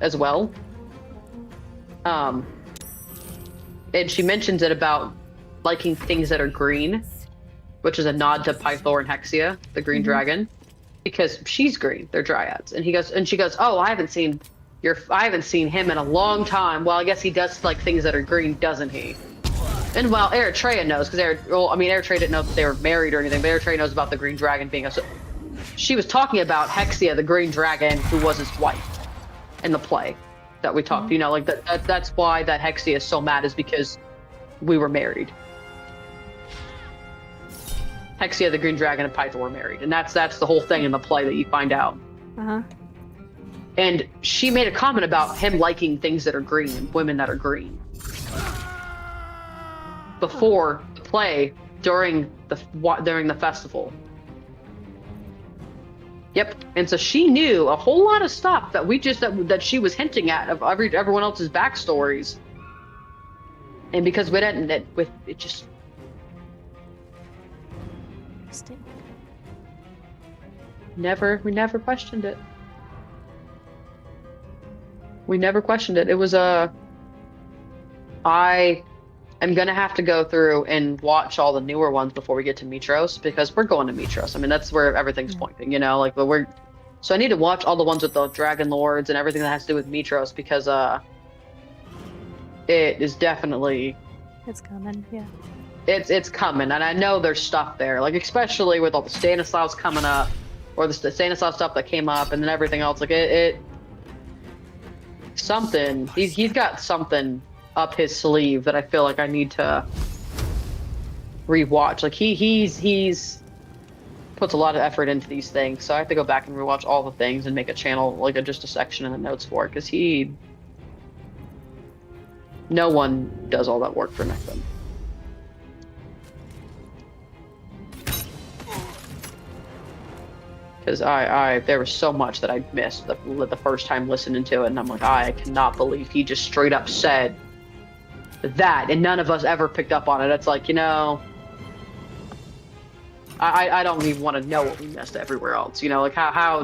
as well. And she mentions it about liking things that are green, which is a nod to Pythor and Hexia, the green dragon, because she's green. They're dryads. And she goes, "Oh, I haven't seen him in a long time." Well, I guess he does things that are green, doesn't he? And Eritrea knows, because Eritrea didn't know that they were married or anything, but Eritrea knows about the green dragon being she was talking about Hexia, the green dragon, who was his wife in the play that we talked. That's why that Hexia is so mad, is because we were married. Hexia, the green dragon, and Pythor were married, and that's the whole thing in the play that you find out. And she made a comment about him liking things that are green and women that are green before the play, during the festival. Yep. And so she knew a whole lot of stuff that that she was hinting at of everyone else's backstories. And because we didn't, it just. We never questioned it. We never questioned it. It was I am gonna have to go through and watch all the newer ones before we get to Mitros, because we're going to Mitros. That's where everything's pointing, so I need to watch all the ones with the Dragon Lords and everything that has to do with Mitros, because it is definitely. It's coming, yeah. It's coming, and I know there's stuff there, especially with all the Stanislaus coming up, or the Stanislaus stuff that came up, and then everything else. Something. He's got something up his sleeve that I feel like I need to rewatch. He's puts a lot of effort into these things, so I have to go back and rewatch all the things and make a channel, just a section in the notes for it, because No one does all that work for nothing. Because there was so much that I missed the first time listening to it, and I'm like, I cannot believe he just straight up said that, and none of us ever picked up on it. It's like, I don't even want to know what we missed everywhere else. Like how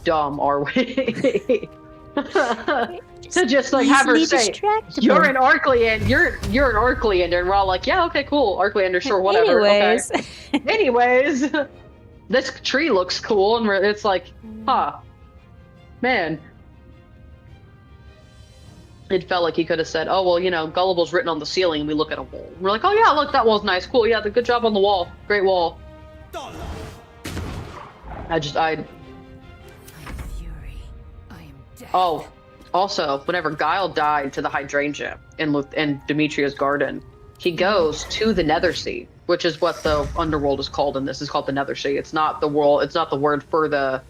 dumb are we? To just like have her say, "You're an Arcleander, you're an Arcleander," and we're all like, "Yeah, okay, cool, Arcleander, sure, whatever." Anyways. Okay. Anyways, this tree looks cool, and it's like, huh, man. It felt like he could have said, "Oh well, Gullible's written on the ceiling." And we look at a wall. We're like, "Oh yeah, look, that wall's nice, cool. Yeah, good job on the wall, great wall." I am fury. I am death. Oh, also, whenever Guile died to the hydrangea in Demetria's garden, he goes to the Nethersea, which is what the underworld is called in this. It's called the Nethersea. It's not the world. It's not the word for the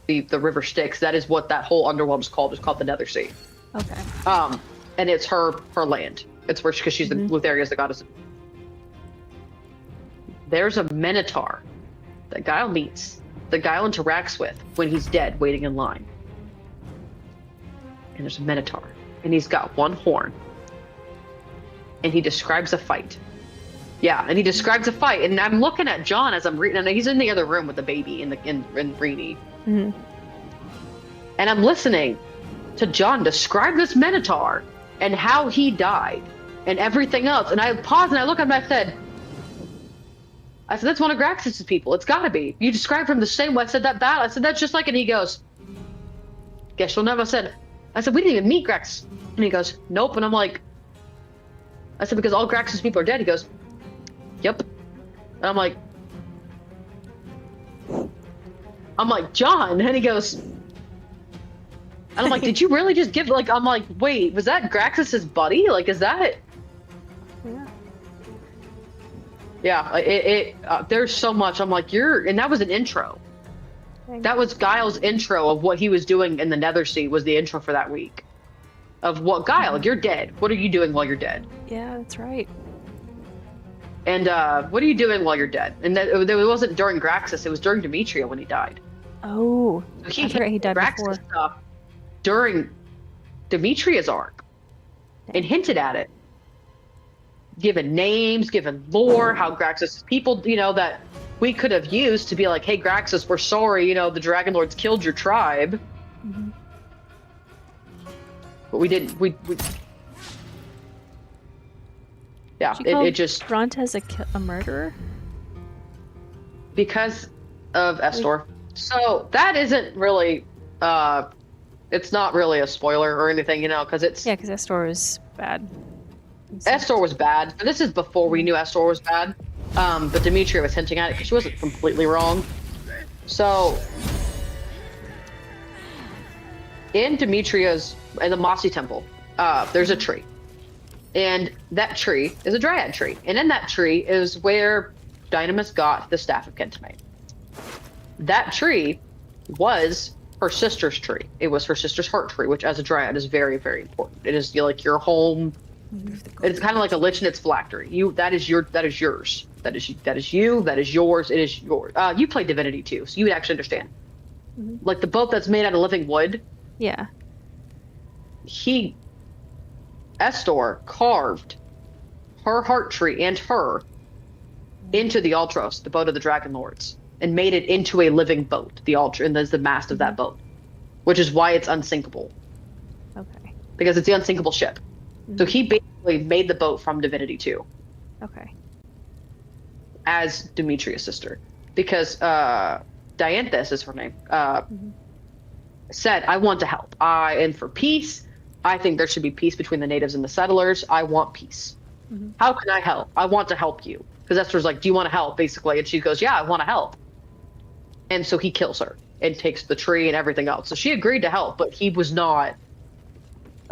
river Styx. That is what that whole underworld is called. It's called the Nethersea. Okay. And it's her land. It's where because she's the Lutheria's the goddess. There's a Minotaur that Guile meets, that Guile interacts with when he's dead, waiting in line. And there's a Minotaur, and he's got one horn, and he describes a fight. Yeah, and he describes a fight, and I'm looking at John as I'm reading, and he's in the other room with the baby in Rini. Mm-hmm. And I'm listening to John describe this Minotaur and how he died and everything else. And I paused and I looked at him and I said, that's one of Graxus's people. It's gotta be. You described him the same way. I said, that battle. I said, that's just like, and he goes, guess you'll never. I said, we didn't even meet Graxus. And he goes, nope. And I'm like, I said, because all Graxus people are dead. He goes, yep. And I'm like, John. And he goes, and I'm like, did you really just give, like, I'm like, wait, was that Graxus's buddy? Like, is that? Yeah, there's so much. I'm like, and that was an intro. That was Guile's intro of what he was doing in the Nethersea, was the intro for that week. Of what, Guile, you're dead. What are you doing while you're dead? Yeah, that's right. And what are you doing while you're dead? And it wasn't during Graxus, it was during Demetria when he died. Oh, He I forgot he died Graxus before. stuff during Demetria's arc and hinted at it. Given names, given lore, how Graxus people, that we could have used to be like, hey, Graxus, we're sorry, the Dragon Lords killed your tribe. Mm-hmm. But we didn't, yeah, it just... Brontes a murderer? Because of Estor. So that isn't really, it's not really a spoiler or anything, because it's... Yeah, because Estor was bad. Estor was bad. This is before we knew Estor was bad. But Demetria was hinting at it because she wasn't completely wrong. So, in the Mossy Temple, there's a tree. And that tree is a dryad tree. And in that tree is where Dynamis got the Staff of Kentamate. That tree was her sister's tree. It was her sister's heart tree, which as a dryad is very, very important. It is like your home. It's kind of like a lich in its phylactery. That is yours. That is you. That is yours. It is yours. You play Divinity too, so you would actually understand. Mm-hmm. Like the boat that's made out of living wood. Yeah. Estor carved her heart tree and her into the Altros, the boat of the Dragon Lords, and made it into a living boat. The Ultra, and there's the mast of that boat, which is why it's unsinkable. Okay. Because it's the unsinkable ship. So he basically made the boat from Divinity 2. Okay. As Demetria's sister. Because Dianthus is her name. Said, I want to help. I am for peace. I think there should be peace between the natives and the settlers. I want peace. Mm-hmm. How can I help? I want to help you. Because Esther's like, do you want to help, basically? And she goes, yeah, I want to help. And so he kills her and takes the tree and everything else. So she agreed to help, but he was not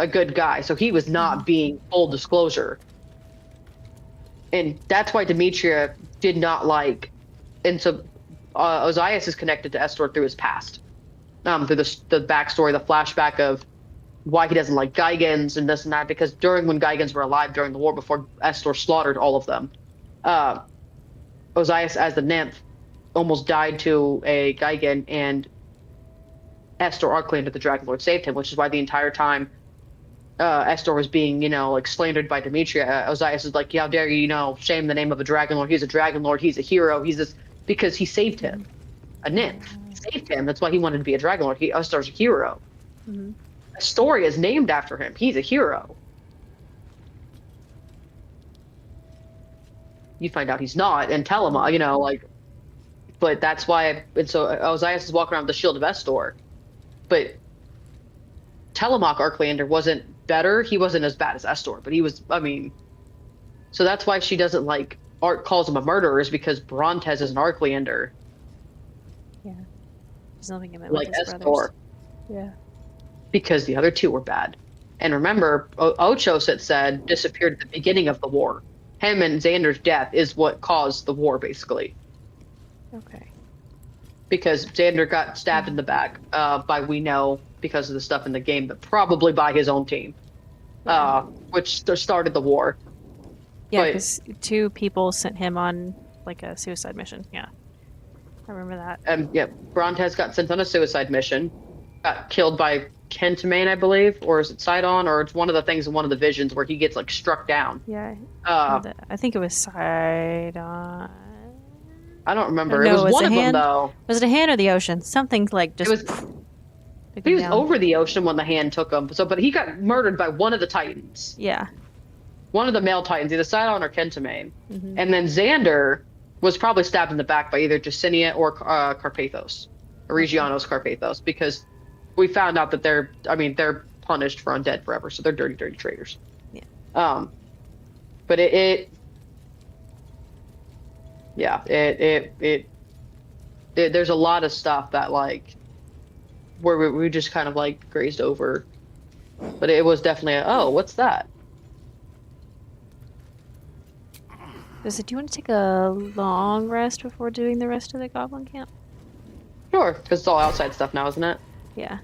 a good guy, so he was not being full disclosure. And that's why Demetria did not like, and so Ozias is connected to Estor through his past, through the backstory, the flashback of why he doesn't like Geigens and this and that, because when Geigens were alive during the war before Estor slaughtered all of them, uh, Ozias as the nymph almost died to a Geigen, and Estor Arclander, the Dragon Lord, saved him, which is why the entire time Estor was being, like slandered by Demetria. Ozias is like, how dare you, shame the name of a Dragon Lord. He's a Dragon Lord. He's a hero. He's this because he saved him, a nymph. He saved him. That's why he wanted to be a Dragon Lord. Estor's a hero. Mm-hmm. Story is named after him. He's a hero. You find out he's not, and Telema, but that's why. And so Ozias is walking around with the shield of Estor, but Telemach Arclander wasn't better. He wasn't as bad as Estor, but he was. I mean, so that's why she doesn't like. Art calls him a murderer is because Brontes is an Arclander, Yeah. There's nothing in it like with his Estor, brothers. Yeah. because the other two were bad. And remember, Ochos had said disappeared at the beginning of the war. Him and Xander's death is what caused the war, basically. Okay. Because Xander got stabbed in the back by we know because of the stuff in the game, but probably by his own team, which started the war. Yeah, But- because 2 people sent him on like a suicide mission. Yeah. I remember that. Yeah, Brontes got sent on a suicide mission, got killed by Kentamane, I believe, or is it Sidon, or it's one of the things in one of the visions where he gets like struck down. Yeah. Uh, I think it was Sidon. I don't remember. No, It was it's one a of them hand. though. Was it a hand or the ocean? Something like just. was- took He him was down. over the ocean when the hand took him. So, but he got murdered by one of the Titans, Yeah. one of the male Titans, either Sidon or Kentamane. Mhm. And then Xander was probably stabbed in the back by either Jacinia or Carpathos, or Regionos Carpathos, because we found out that they're punished for undead forever, so they're dirty, dirty traitors. Yeah. But there's a lot of stuff that like where we just kind of like grazed over, but it was definitely what's that? Do you want to take a long rest before doing the rest of the goblin camp? Sure, because it's all outside stuff now, isn't it? Yeah.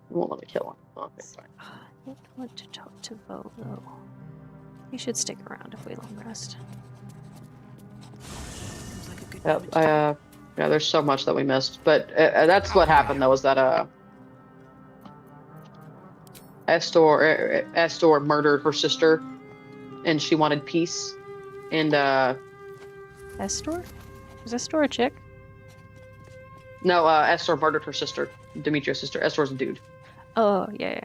It won't let me kill him. Okay, fine. I don't want to talk to Volo. He should stick around if we long rest. Seems like a good Yep. moment. Yeah, there's so much that we missed, but that's what happened though. Was that Estor murdered her sister, and she wanted peace, and Estor? Is Estor a chick? no, Estor murdered her sister, Demetria's sister. Estor's a dude. Oh, yeah.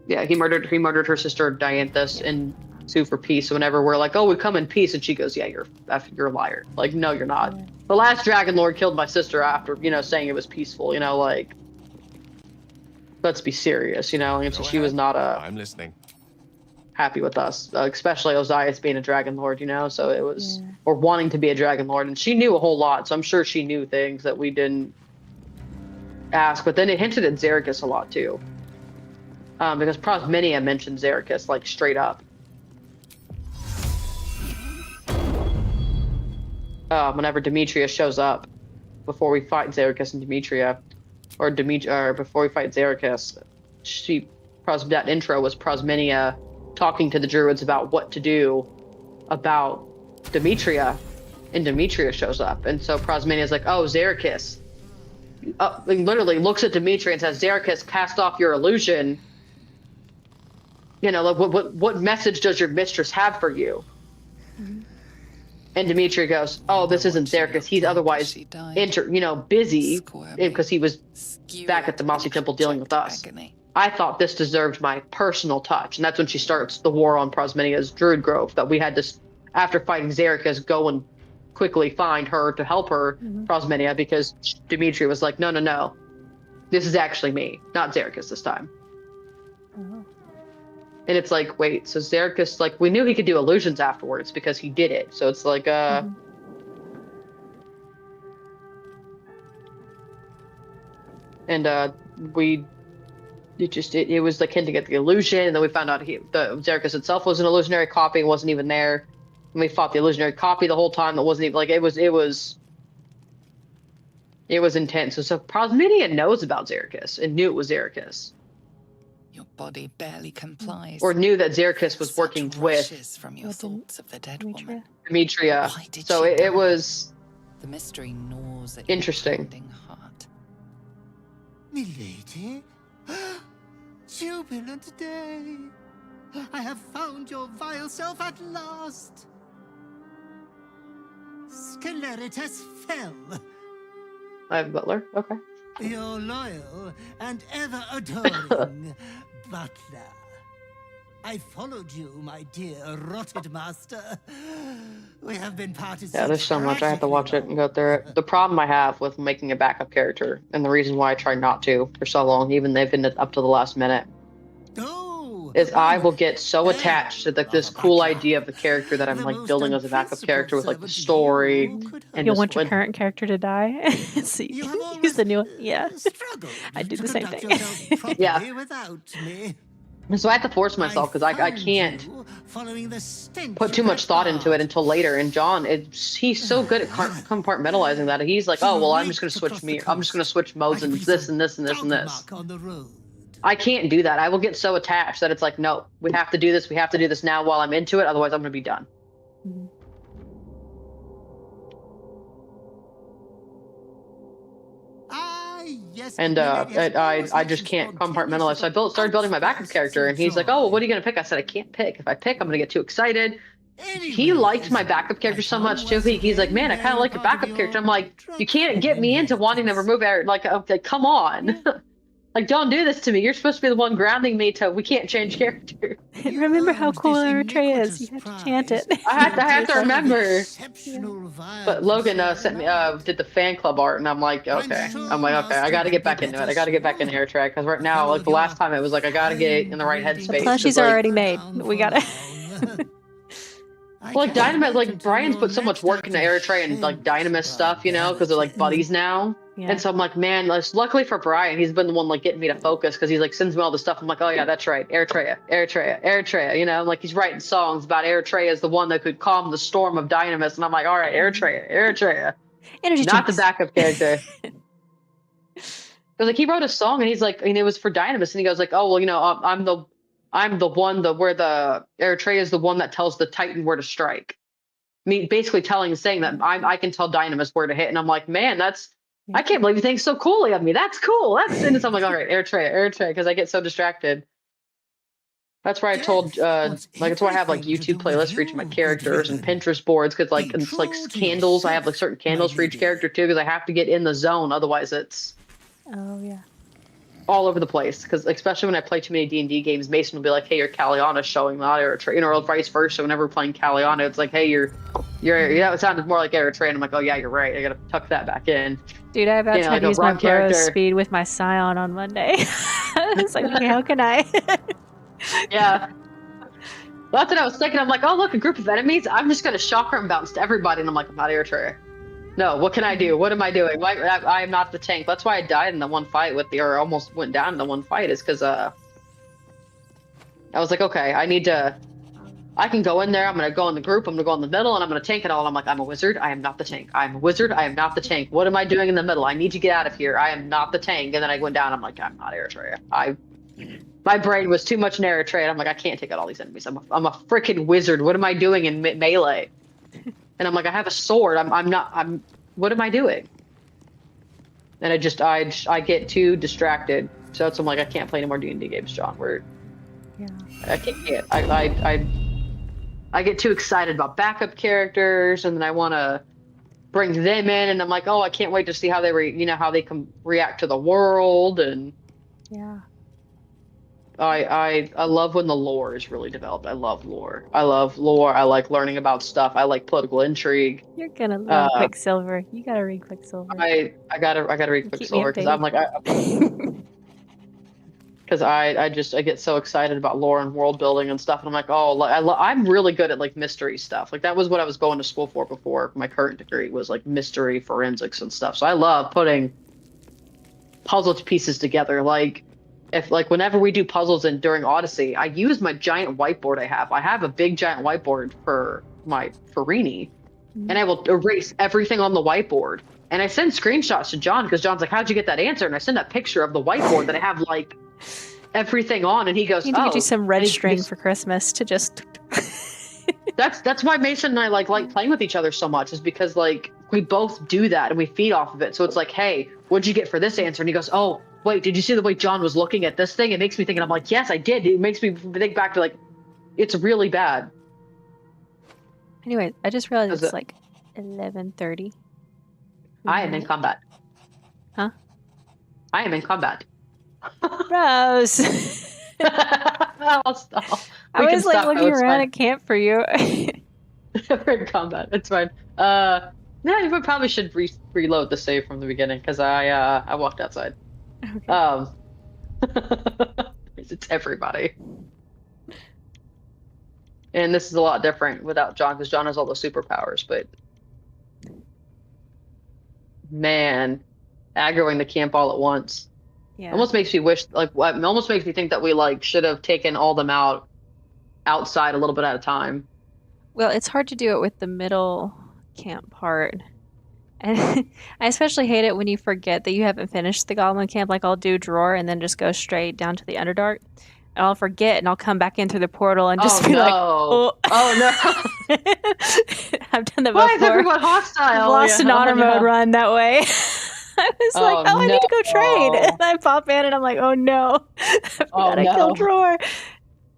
Yeah, he murdered her sister Dianthus and sue for peace. So whenever we're like, oh, we come in peace, and she goes, yeah, you're a liar. Like, no, you're not. Yeah. The last Dragon Lord killed my sister after, saying it was peaceful. Like, let's be serious, and so Go she was ahead. not I'm listening. happy with us, especially Ozias being a Dragon Lord, so it was, Yeah. or wanting to be a Dragon Lord, and she knew a whole lot, so I'm sure she knew things that we didn't ask, but then it hinted at Xericus a lot too, because Prosminia mentioned Xericus, like, straight up. Whenever Demetria shows up, before we fight Xericus and Demetria, or before we fight Xericus, that intro was Prosminia talking to the druids about what to do about Demetria, and Demetria shows up, and so Prosminia's like, oh, Xericus, literally looks at Demetria and says, Xericus, cast off your illusion. Like, what message does your mistress have for you? Mm-hmm. And Demetria goes, oh, this isn't Xericus. He's otherwise busy, because he was back at the Mossy Temple dealing with us. I thought this deserved my personal touch. And that's when she starts the war on Prosminia's Druid Grove, that we had to, after fighting Xericus, go and quickly find her to help her, Prosminia, because Demetria was like, no. This is actually me, not Xericus this time. Oh. And it's like, wait, so Xericus, like, we knew he could do illusions afterwards because he did it. So it's like, and it was like hinting at the illusion, and then we found out the Xericus itself was an illusionary copy and wasn't even there. And we fought the illusionary copy the whole time that wasn't even, like, it was It was intense. So Prosmedia knows about Xerxes and knew it was Xerxes. Your body barely complies. Or knew that Xerxes was Such working with rushes from your What didn't- thoughts of the dead Demetria? woman. Demetria. Why did So she it die? was The mystery gnaws at Interesting. your pounding heart. Milady? Jubilant day! I have found your vile self at last! Sceleritas fell. I have a butler. Okay. Your loyal and ever adoring butler. I followed you, my dear rotted master. We have been parted Yeah, there's so much. I have to watch it and go through it. The problem I have with making a backup character, and the reason why I try not to for so long, even they've been up to the last minute, is I will get so attached to this cool idea of the character that I'm like building as a backup character with like the story and You'll just want your when- current character to die. So you use the new one. Yeah. I do the same thing. Yeah. Without me. And so I have to force myself because I can't put too much thought into it until later. And John, he's so good at compartmentalizing that. He's like, oh well, I'm just gonna switch modes and this and this and this and this. I can't do that. I will get so attached that it's like, no, we have to do this. We have to do this now while I'm into it. Otherwise, I'm gonna be done. Mhm. Yes, And I just can't compartmentalize. So started building my backup character, and he's like, "Oh, well, what are you gonna pick?" I said, "I can't pick. If I pick, I'm gonna get too excited." He liked my backup character so much too. He's like, "Man, I kind of like your backup character." I'm like, "You can't get me into wanting to remove Eric. Like, okay, come on." Like, don't do this to me. You're supposed to be the one grounding me to we can't change character. Remember how cool Eritrea is. You have to chant it. I have to remember. Yeah. But Logan sent me did the fan club art, and I'm like, okay. I got to get back into it. I got to get back into Airtrack because right now, like the last time, it was like I got to get in the right headspace. The plushies are already made. We gotta. Well, like Dynamis, like Brian's put so much work into Eritrea and like Dynamis stuff, you know, because they're like buddies now. Yeah. And so I'm like, man, luckily for Brian, he's been the one like getting me to focus because he's like sends me all the stuff. I'm like, oh yeah, that's right, Eritrea. You know, like he's writing songs about Eritrea as the one that could calm the storm of Dynamis, and I'm like, all right, Eritrea, Energy not the drinks. backup character. Because like he wrote a song and he's like, and it was for Dynamis, and he goes like, oh well, you know, I'm the one where the Eritrea is the one that tells the Titan where to strike. I mean, basically saying that I can tell Dynamis where to hit, and I'm like, man, I can't believe you think so coolly of me. That's cool. And so I'm like, all right, Eritrea, because I get so distracted. That's why I told, like, that's why I have like YouTube playlists for each of my characters and Pinterest boards, because like it's like candles. I have like certain candles for each character too, because I have to get in the zone. Otherwise, it's Oh yeah. all over the place. Because especially when I play too many D&D games, Mason will be like, hey, your Caliana's showing, not Eritrea, or vice versa. Whenever we're playing Caliana, it's like, hey, you're it sounded more like Eritrea, and I'm like, oh yeah, you're right. I gotta tuck that back in. Dude, I about Yeah, tried like to a use my Braun character. Burrow speed with my Scion on Monday. It's like, okay, how can I? Yeah. That's what I was thinking. I'm like, oh, look, a group of enemies. I'm just going to chakra and bounce to everybody. And I'm like, I'm not Eritrea. No, what can I do? What am I doing? I am not the tank. That's why I died in the one fight or almost went down in the one fight, is because I was like, okay, I can go in there. I'm going to go in the group. I'm going to go in the middle, and I'm going to tank it all. And I'm like, I'm a wizard. I am not the tank. I'm a wizard. I am not the tank. What am I doing in the middle? I need to get out of here. I am not the tank. And then I went down. I'm like, I'm not Eritrea. My brain was too much in Eritrea. And I'm like, I can't take out all these enemies. I'm a freaking wizard. What am I doing in melee? And I'm like, I have a sword. What am I doing? And I get too distracted. So I'm like, I can't play any more D&D games, John. Yeah. I can't. I get too excited about backup characters, and then I want to bring them in, and I'm like, oh, I can't wait to see how they can react to the world, and Yeah. I love when the lore is really developed. I love lore. I like learning about stuff. I like political intrigue. You're gonna love Quicksilver. You gotta read Quicksilver. I gotta read Keep me Quicksilver because I'm like I get so excited about lore and world building and stuff, and I'm like, oh, I'm really good at like mystery stuff. Like that was what I was going to school for before my current degree was like mystery forensics and stuff. So I love putting puzzle pieces together. Like whenever we do puzzles during Odyssey, I use my giant whiteboard I have. I have a big giant whiteboard for Rini, and I will erase everything on the whiteboard And I send screenshots to John because John's like, "How'd you get that answer?" And I send that picture of the whiteboard that I have like everything on, and he goes, I need to get you "Oh." some red And string for Christmas to just. That's why Mason and I like playing with each other so much, is because like we both do that and we feed off of it. So it's like, "Hey, what'd you get for this answer?" And he goes, "Oh, wait, did you see the way John was looking at this thing?" It makes me think, and I'm like, "Yes, I did." It makes me think back to like, it's really bad. Anyway, I just realized Is it's it- like 11:30. I am in combat. Huh? I am in combat. Rose. I'll stop. I We can was like stop, though, looking it's around fine. at camp for you. We're in combat. It's fine. Yeah, we probably should reload the save from the beginning because I walked outside. Okay. It's everybody. And this is a lot different without John because John has all the superpowers, but man, aggroing the camp all at once. Yeah. Almost makes me wish, like, what almost makes me think that we like should have taken all them out outside a little bit at a time. Well, it's hard to do it with the middle camp part. And I especially hate it when you forget that you haven't finished the goblin camp. Like I'll do drawer and then just go straight down to the Underdark. And I'll forget and I'll come back in through the portal and just Oh be like, no! oh, Oh no! I've done that Why is before. everyone hostile? I've lost Yeah. an honor Oh, mode no. run that way. I was like, Oh, oh, I need to go trade. no. And I pop in and I'm like, oh no. I forgot I no. killed drawer.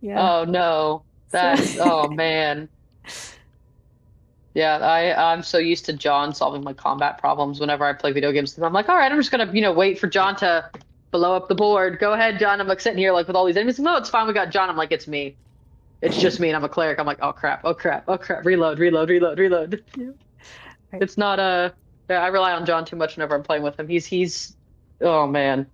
Yeah. Oh no! So- That's oh man. Yeah, I'm so used to John solving my combat problems whenever I play video games. I'm like, all right, I'm just gonna wait for John to blow up the board. Go ahead, John. I'm like sitting here like with all these enemies. No, it's fine. We got John. I'm like, it's me. It's just me, and I'm a cleric. I'm like, oh crap, oh crap, oh crap. Reload, reload, reload, reload. Yeah. Right. It's not yeah, I rely on John too much whenever I'm playing with him. He's oh man.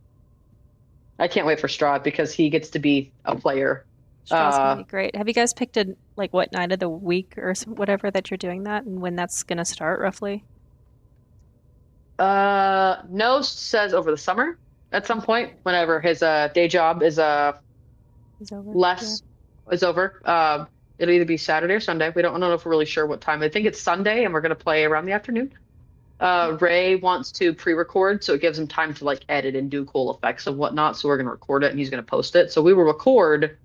I can't wait for Strahd because he gets to be a player. Straw's gonna be great. Have you guys picked a like what night of the week or whatever that you're doing that, and when that's gonna start roughly? No says over the summer at some point, whenever his day job is Is over. less is over. It'll either be Saturday or Sunday. We don't know if we're really sure what time. I think it's Sunday, and we're gonna play around the afternoon. Ray wants to pre-record, so it gives him time to like edit and do cool effects and whatnot. So we're gonna record it, and he's gonna post it. So we will record.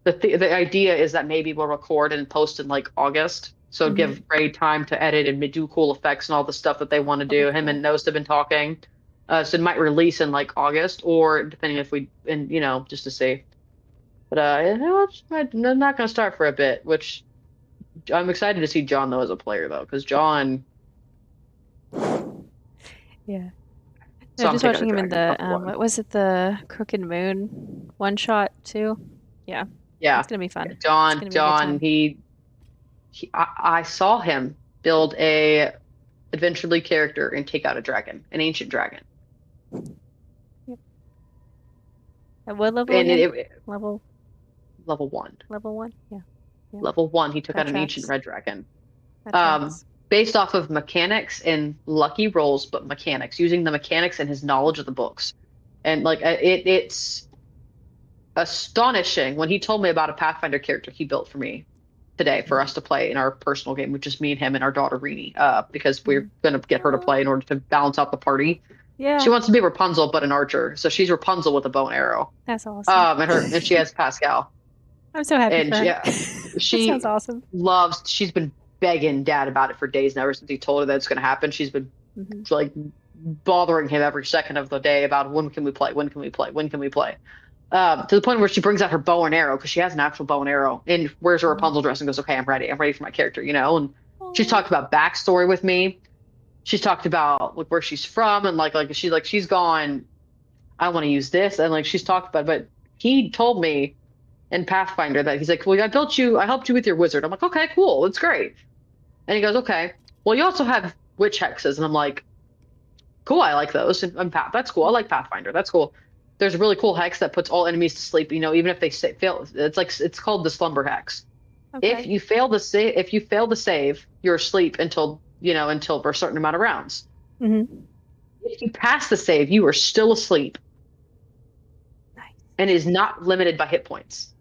The idea is that maybe we'll record and post in like August. So give Ray time to edit and do cool effects and all the stuff that they want to do. Him and Nost have been talking. So it might release in like August, or depending if we, and just to see. But I'm not going to start for a bit, which I'm excited to see John though as a player though, because John. Yeah. So I'm just watching him in the what was it, the Crooked Moon one shot too? Yeah. Yeah. It's gonna be fun. John, I saw him build a Adventure League character and take out a dragon, an ancient dragon. Yep. At what level? And level 1. Level 1. Yeah. Level 1, he took That out an ancient tracks. red dragon. That tracks. Based off of mechanics and lucky rolls, but mechanics, using the mechanics and his knowledge of the books. And like it's astonishing when he told me about a Pathfinder character he built for me today for us to play in our personal game, which is me and him and our daughter Rini, because we're gonna get her to play in order to balance out the party. Yeah. She wants to be Rapunzel, but an archer, so she's Rapunzel with a bow and arrow. That's awesome. And she has Pascal. I'm so happy And for her. yeah, That she sounds awesome. she's been begging Dad about it for days now, ever since he told her that it's going to happen. She's been like bothering him every second of the day about when can we play, when can we play, when can we play, to the point where she brings out her bow and arrow because she has an actual bow and arrow and wears her Rapunzel dress and goes, okay, I'm ready for my character, and she's talked about backstory with me. She's talked about like where she's from and like she's gone, I want to use this, and like she's talked about, but he told me in Pathfinder that he's like, well, I helped you with your wizard. I'm like, okay, cool, that's great. And he goes, okay, well, you also have witch hexes. And I'm like, cool, I like those. And that's cool. I like Pathfinder. That's cool. There's a really cool hex that puts all enemies to sleep, even if they fail. It's called the slumber hex. Okay. If you fail to save, you're asleep until for a certain amount of rounds. Mm-hmm. If you pass the save, you are still asleep. Nice. And is not limited by hit points.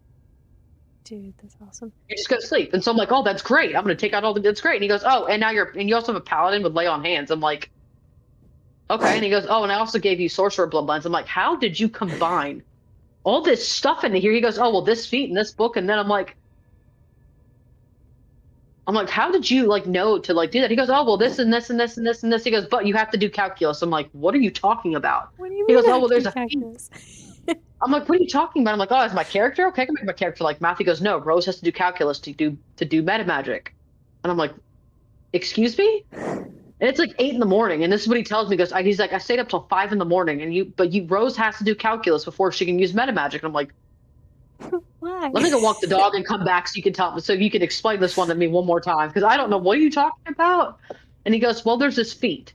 Dude, that's awesome. You just go to sleep. And so I'm like, oh, that's great. I'm going to take out all the, that's great. And he goes, oh, and now and you also have a paladin with lay on hands. I'm like, okay. And he goes, oh, and I also gave you sorcerer bloodlines. I'm like, how did you combine all this stuff into here? He goes, oh, well, this feat and this book. And then I'm like, how did you like know to like do that? He goes, oh, well, this and this and this and this and this. He goes, but you have to do calculus. I'm like, what are you talking about? What do you He mean? goes, oh, well, there's a calculus. I'm like, what are you talking about? I'm like, oh, is my character okay? I can make my character like math. He goes, no, Rose has to do calculus to do meta magic. And I'm like, excuse me? And it's like 8 a.m. and this is what he tells me. He's like, I stayed up till 5 a.m. and Rose has to do calculus before she can use meta magic. And I'm like, Why? let me go walk the dog and come back so you can explain this one to me one more time because I don't know what are you talking about. And he goes, well, there's this feat.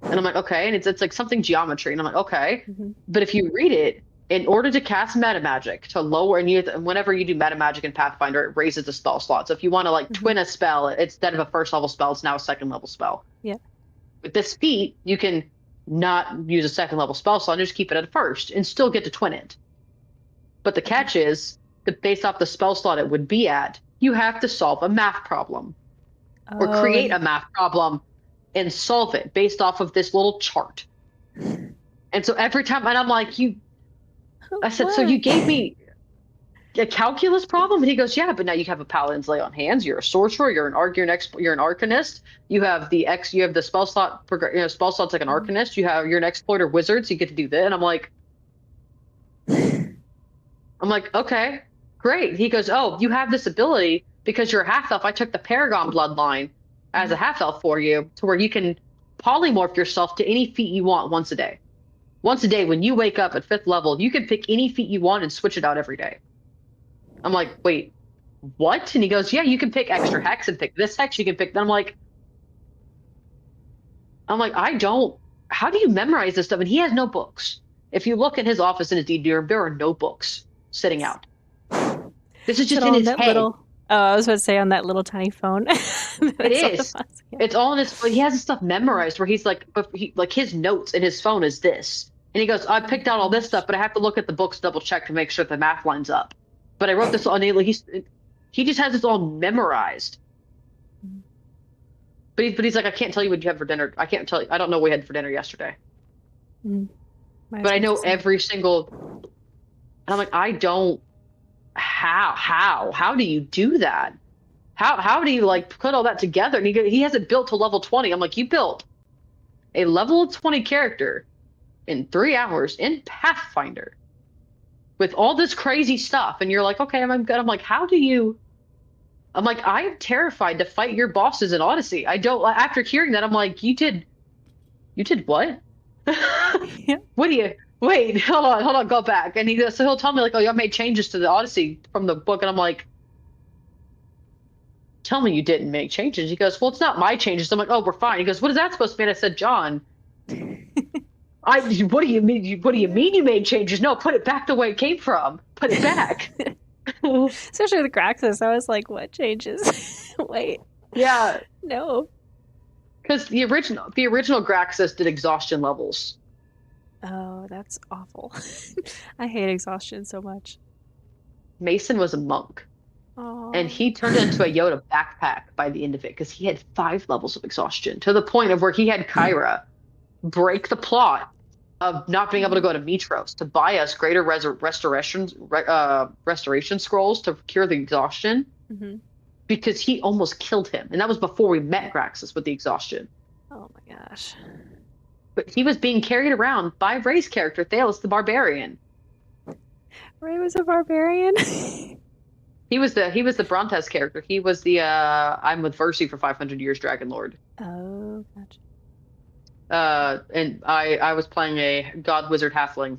And I'm like, okay. And it's like something geometry. And I'm like, okay. Mm-hmm. But if you read it, in order to cast meta magic to lower, and whenever you do meta magic in Pathfinder, it raises the spell slot. So if you want to like twin a spell, instead of a first level spell, it's now a second level spell. Yeah. With this feat, you can not use a second level spell slot and just keep it at first and still get to twin it. But the catch is that based off the spell slot it would be at, you have to solve a math problem or create a math problem and solve it based off of this little chart. And so every time, and I'm like, I said, so you gave me a calculus problem? And he goes, yeah, but now you have a paladin's lay on hands. You're a sorcerer. You're an arcanist. You have the spell slot. Spell slot's like an arcanist. You're an exploiter wizard, so you get to do that. And I'm like, okay, great. He goes, oh, you have this ability because you're a half elf. I took the Paragon bloodline as a half elf for you, to where you can polymorph yourself to any feat you want once a day. Once a day, when you wake up at 5th level, you can pick any feat you want and switch it out every day. I'm like, wait, what? And he goes, yeah, you can pick extra hex and pick this hex. You can pick. Then I'm like, how do you memorize this stuff? And he has no books. If you look in his office in his D&D room, there are no books sitting out. This is just in his head. I was about to say on that little tiny phone. It is. It's all in his. He has this stuff memorized where he's like, his notes in his phone is this. And he goes, I picked out all this stuff, but I have to look at the books, double check to make sure the math lines up. But I wrote this on. He just has this all memorized. But he's like, I can't tell you what you had for dinner. I can't tell you. I don't know what we had for dinner yesterday. But I know every single. And I'm like, I don't. How do you do that? How do you like put all that together? And he has it built to level 20. I'm like, you built a level 20 character in 3 hours in Pathfinder with all this crazy stuff, and you're like, okay, I'm good. I'm like, how do you? I'm like, I'm terrified to fight your bosses in Odyssey. I don't. After hearing that, I'm like, you did what? Yeah. What do you? Wait, hold on, go back. And he'll tell me like, oh, y'all made changes to the Odyssey from the book, and I'm like, tell me you didn't make changes. He goes, well, it's not my changes. I'm like, oh, we're fine. He goes, what is that supposed to mean? I said, John, what do you mean? What do you mean you made changes? No, put it back the way it came from. Put it back. Especially with Graxus, I was like, what changes? Wait. Yeah. No. Because the original Graxus did exhaustion levels. Oh, that's awful. I hate exhaustion so much. Mason was a monk. Oh. And he turned into a Yoda backpack by the end of it because he had 5 levels of exhaustion, to the point of where he had Kyra break the plot of not being able to go to Mitros to buy us greater restoration scrolls to cure the exhaustion, because he almost killed him. And that was before we met Graxus with the exhaustion. Oh my gosh. But he was being carried around by Ray's character, Thalos the Barbarian. Ray was a barbarian? He was the Brontes character. He was the I'm with Versi for 500 years Dragon Lord. Oh, gotcha. And I was playing a God Wizard Halfling.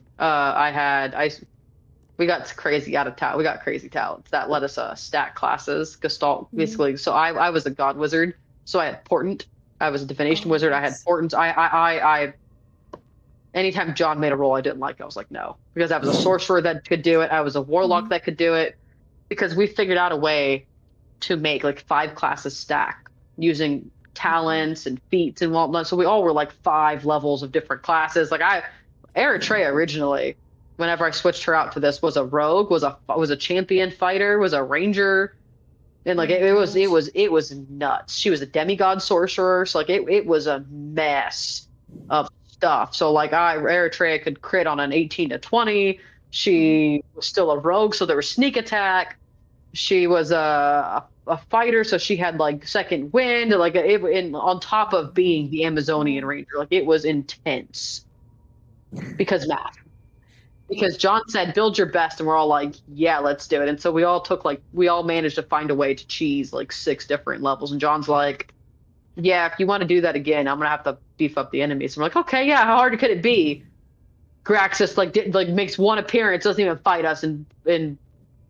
We got crazy out of talent. We got crazy talents that let us stack classes, Gestalt, basically. So I was a God Wizard. So I had Portent. I was a Divination Wizard. I had Portents. I anytime John made a roll I didn't like, I was like, no. Because I was a sorcerer that could do it. I was a warlock that could do it. Because we figured out a way to make like 5 classes stack using talents and feats and whatnot. So we all were like 5 levels of different classes. Like Eritrea originally, whenever I switched her out to this, was a rogue, was a champion fighter, was a ranger, and like Oh my it was nuts. She was a demigod sorcerer, so like it was a mess of stuff. So like Eritrea could crit on an 18 to 20. She was still a rogue, so there was sneak attack. She was a fighter, so she had like second wind, like on top of being the Amazonian ranger, like it was intense because math. Because John said, build your best, and we're all like, yeah, let's do it. And so we all managed to find a way to cheese like 6 different levels. And John's like, yeah, if you want to do that again, I'm gonna have to beef up the enemies. So I'm like, okay, yeah, how hard could it be? Graxus like makes one appearance, doesn't even fight us, and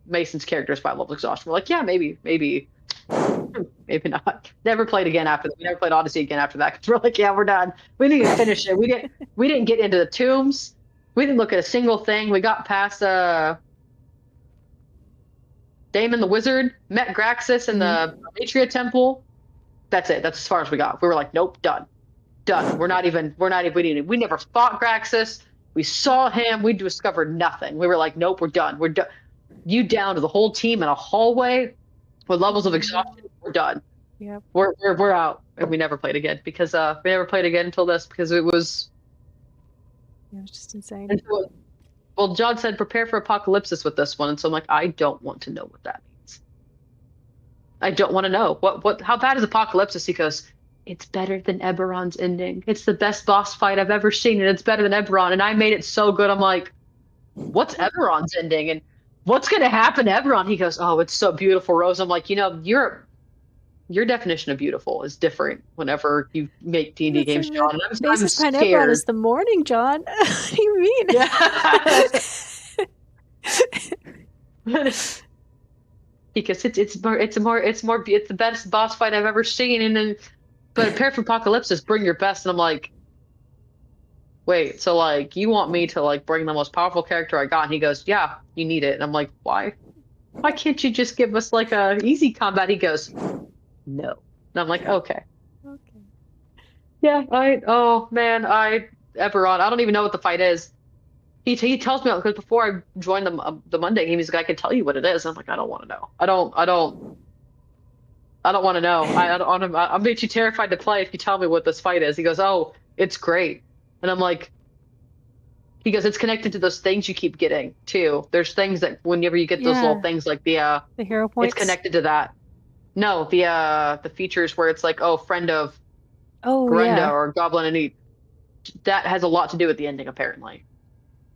Mason's character is 5 level exhaustion. We're like, yeah, maybe not. Never played again after that. We never played Odyssey again after that because we're like, yeah, we're done. We didn't even finish it. We didn't get into the tombs. We didn't look at a single thing. We got past Damon the Wizard, met Graxus in the Atria Temple. That's it. That's as far as we got. We were like, nope, done. We're not even, we never fought Graxus. We saw him. We discovered nothing. We were like, nope, we're done. We're done. You down to the whole team in a hallway with levels of exhaustion. We're done. Yep. We're out. And we never played again because we never played again until this because it was just insane. And so, well, John said prepare for apocalypsis with this one, and so I'm like, I don't want to know what that means. I don't want to know how bad is apocalypsis? He goes, it's better than Eberron's ending. It's the best boss fight I've ever seen, and it's better than Eberron. And I made it so good. I'm like, what's Eberron's ending, and what's gonna happen to Eberron? He goes, oh, it's so beautiful, Rose. I'm like, your definition of beautiful is different whenever you make D&D games, John. And I'm scared. Eberron is the morning, John. What do you mean? Yeah. Because it's the best boss fight I've ever seen, and then but prepare for apocalypsis, bring your best, and I'm like, wait, so like you want me to like bring the most powerful character I got? And he goes, yeah, you need it. And I'm like, why? Why can't you just give us like a easy combat? He goes, no. And I'm like, okay. Yeah, Eberron, I don't even know what the fight is. He tells me because before I joined the Monday game, he's like, I can tell you what it is. And I'm like, I don't want to know. I don't want to know. I'm being too terrified to play if you tell me what this fight is. He goes, oh, it's great. And I'm like, he goes, it's connected to those things you keep getting too. There's things that whenever you get those little things like the hero points, it's connected to that. No, the features where it's like, oh, friend of Brenda or Goblin and Eat. That has a lot to do with the ending, apparently.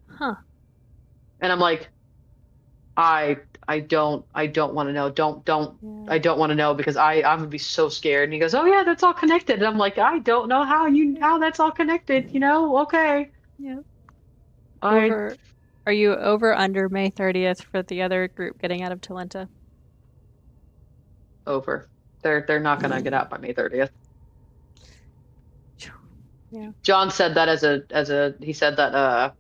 Huh. And I'm like, I don't want to know. I don't want to know because I'm gonna be so scared. And he goes, oh yeah, that's all connected. And I'm like, I don't know how that's all connected. Okay. Yeah. Are you over under May 30th for the other group getting out of Talenta? Over. They're not gonna get out by May 30th. Yeah. John said that he said that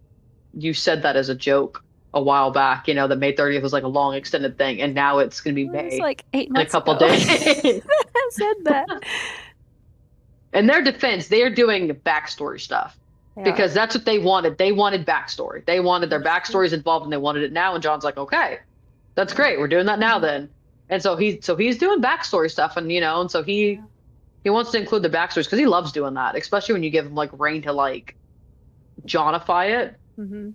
you said that as a joke a while back, that May 30th was like a long extended thing, and now it's gonna be May. It's like 8 months in a couple ago. days. I said that. In their defense, they are doing backstory stuff. Because that's what they wanted. They wanted backstory. They wanted their backstories involved, and they wanted it now. And John's like, okay, that's great. We're doing that now then. And so he's doing backstory stuff, and and so he wants to include the backstories because he loves doing that, especially when you give him like reign to like Johnify it. Mm-hmm.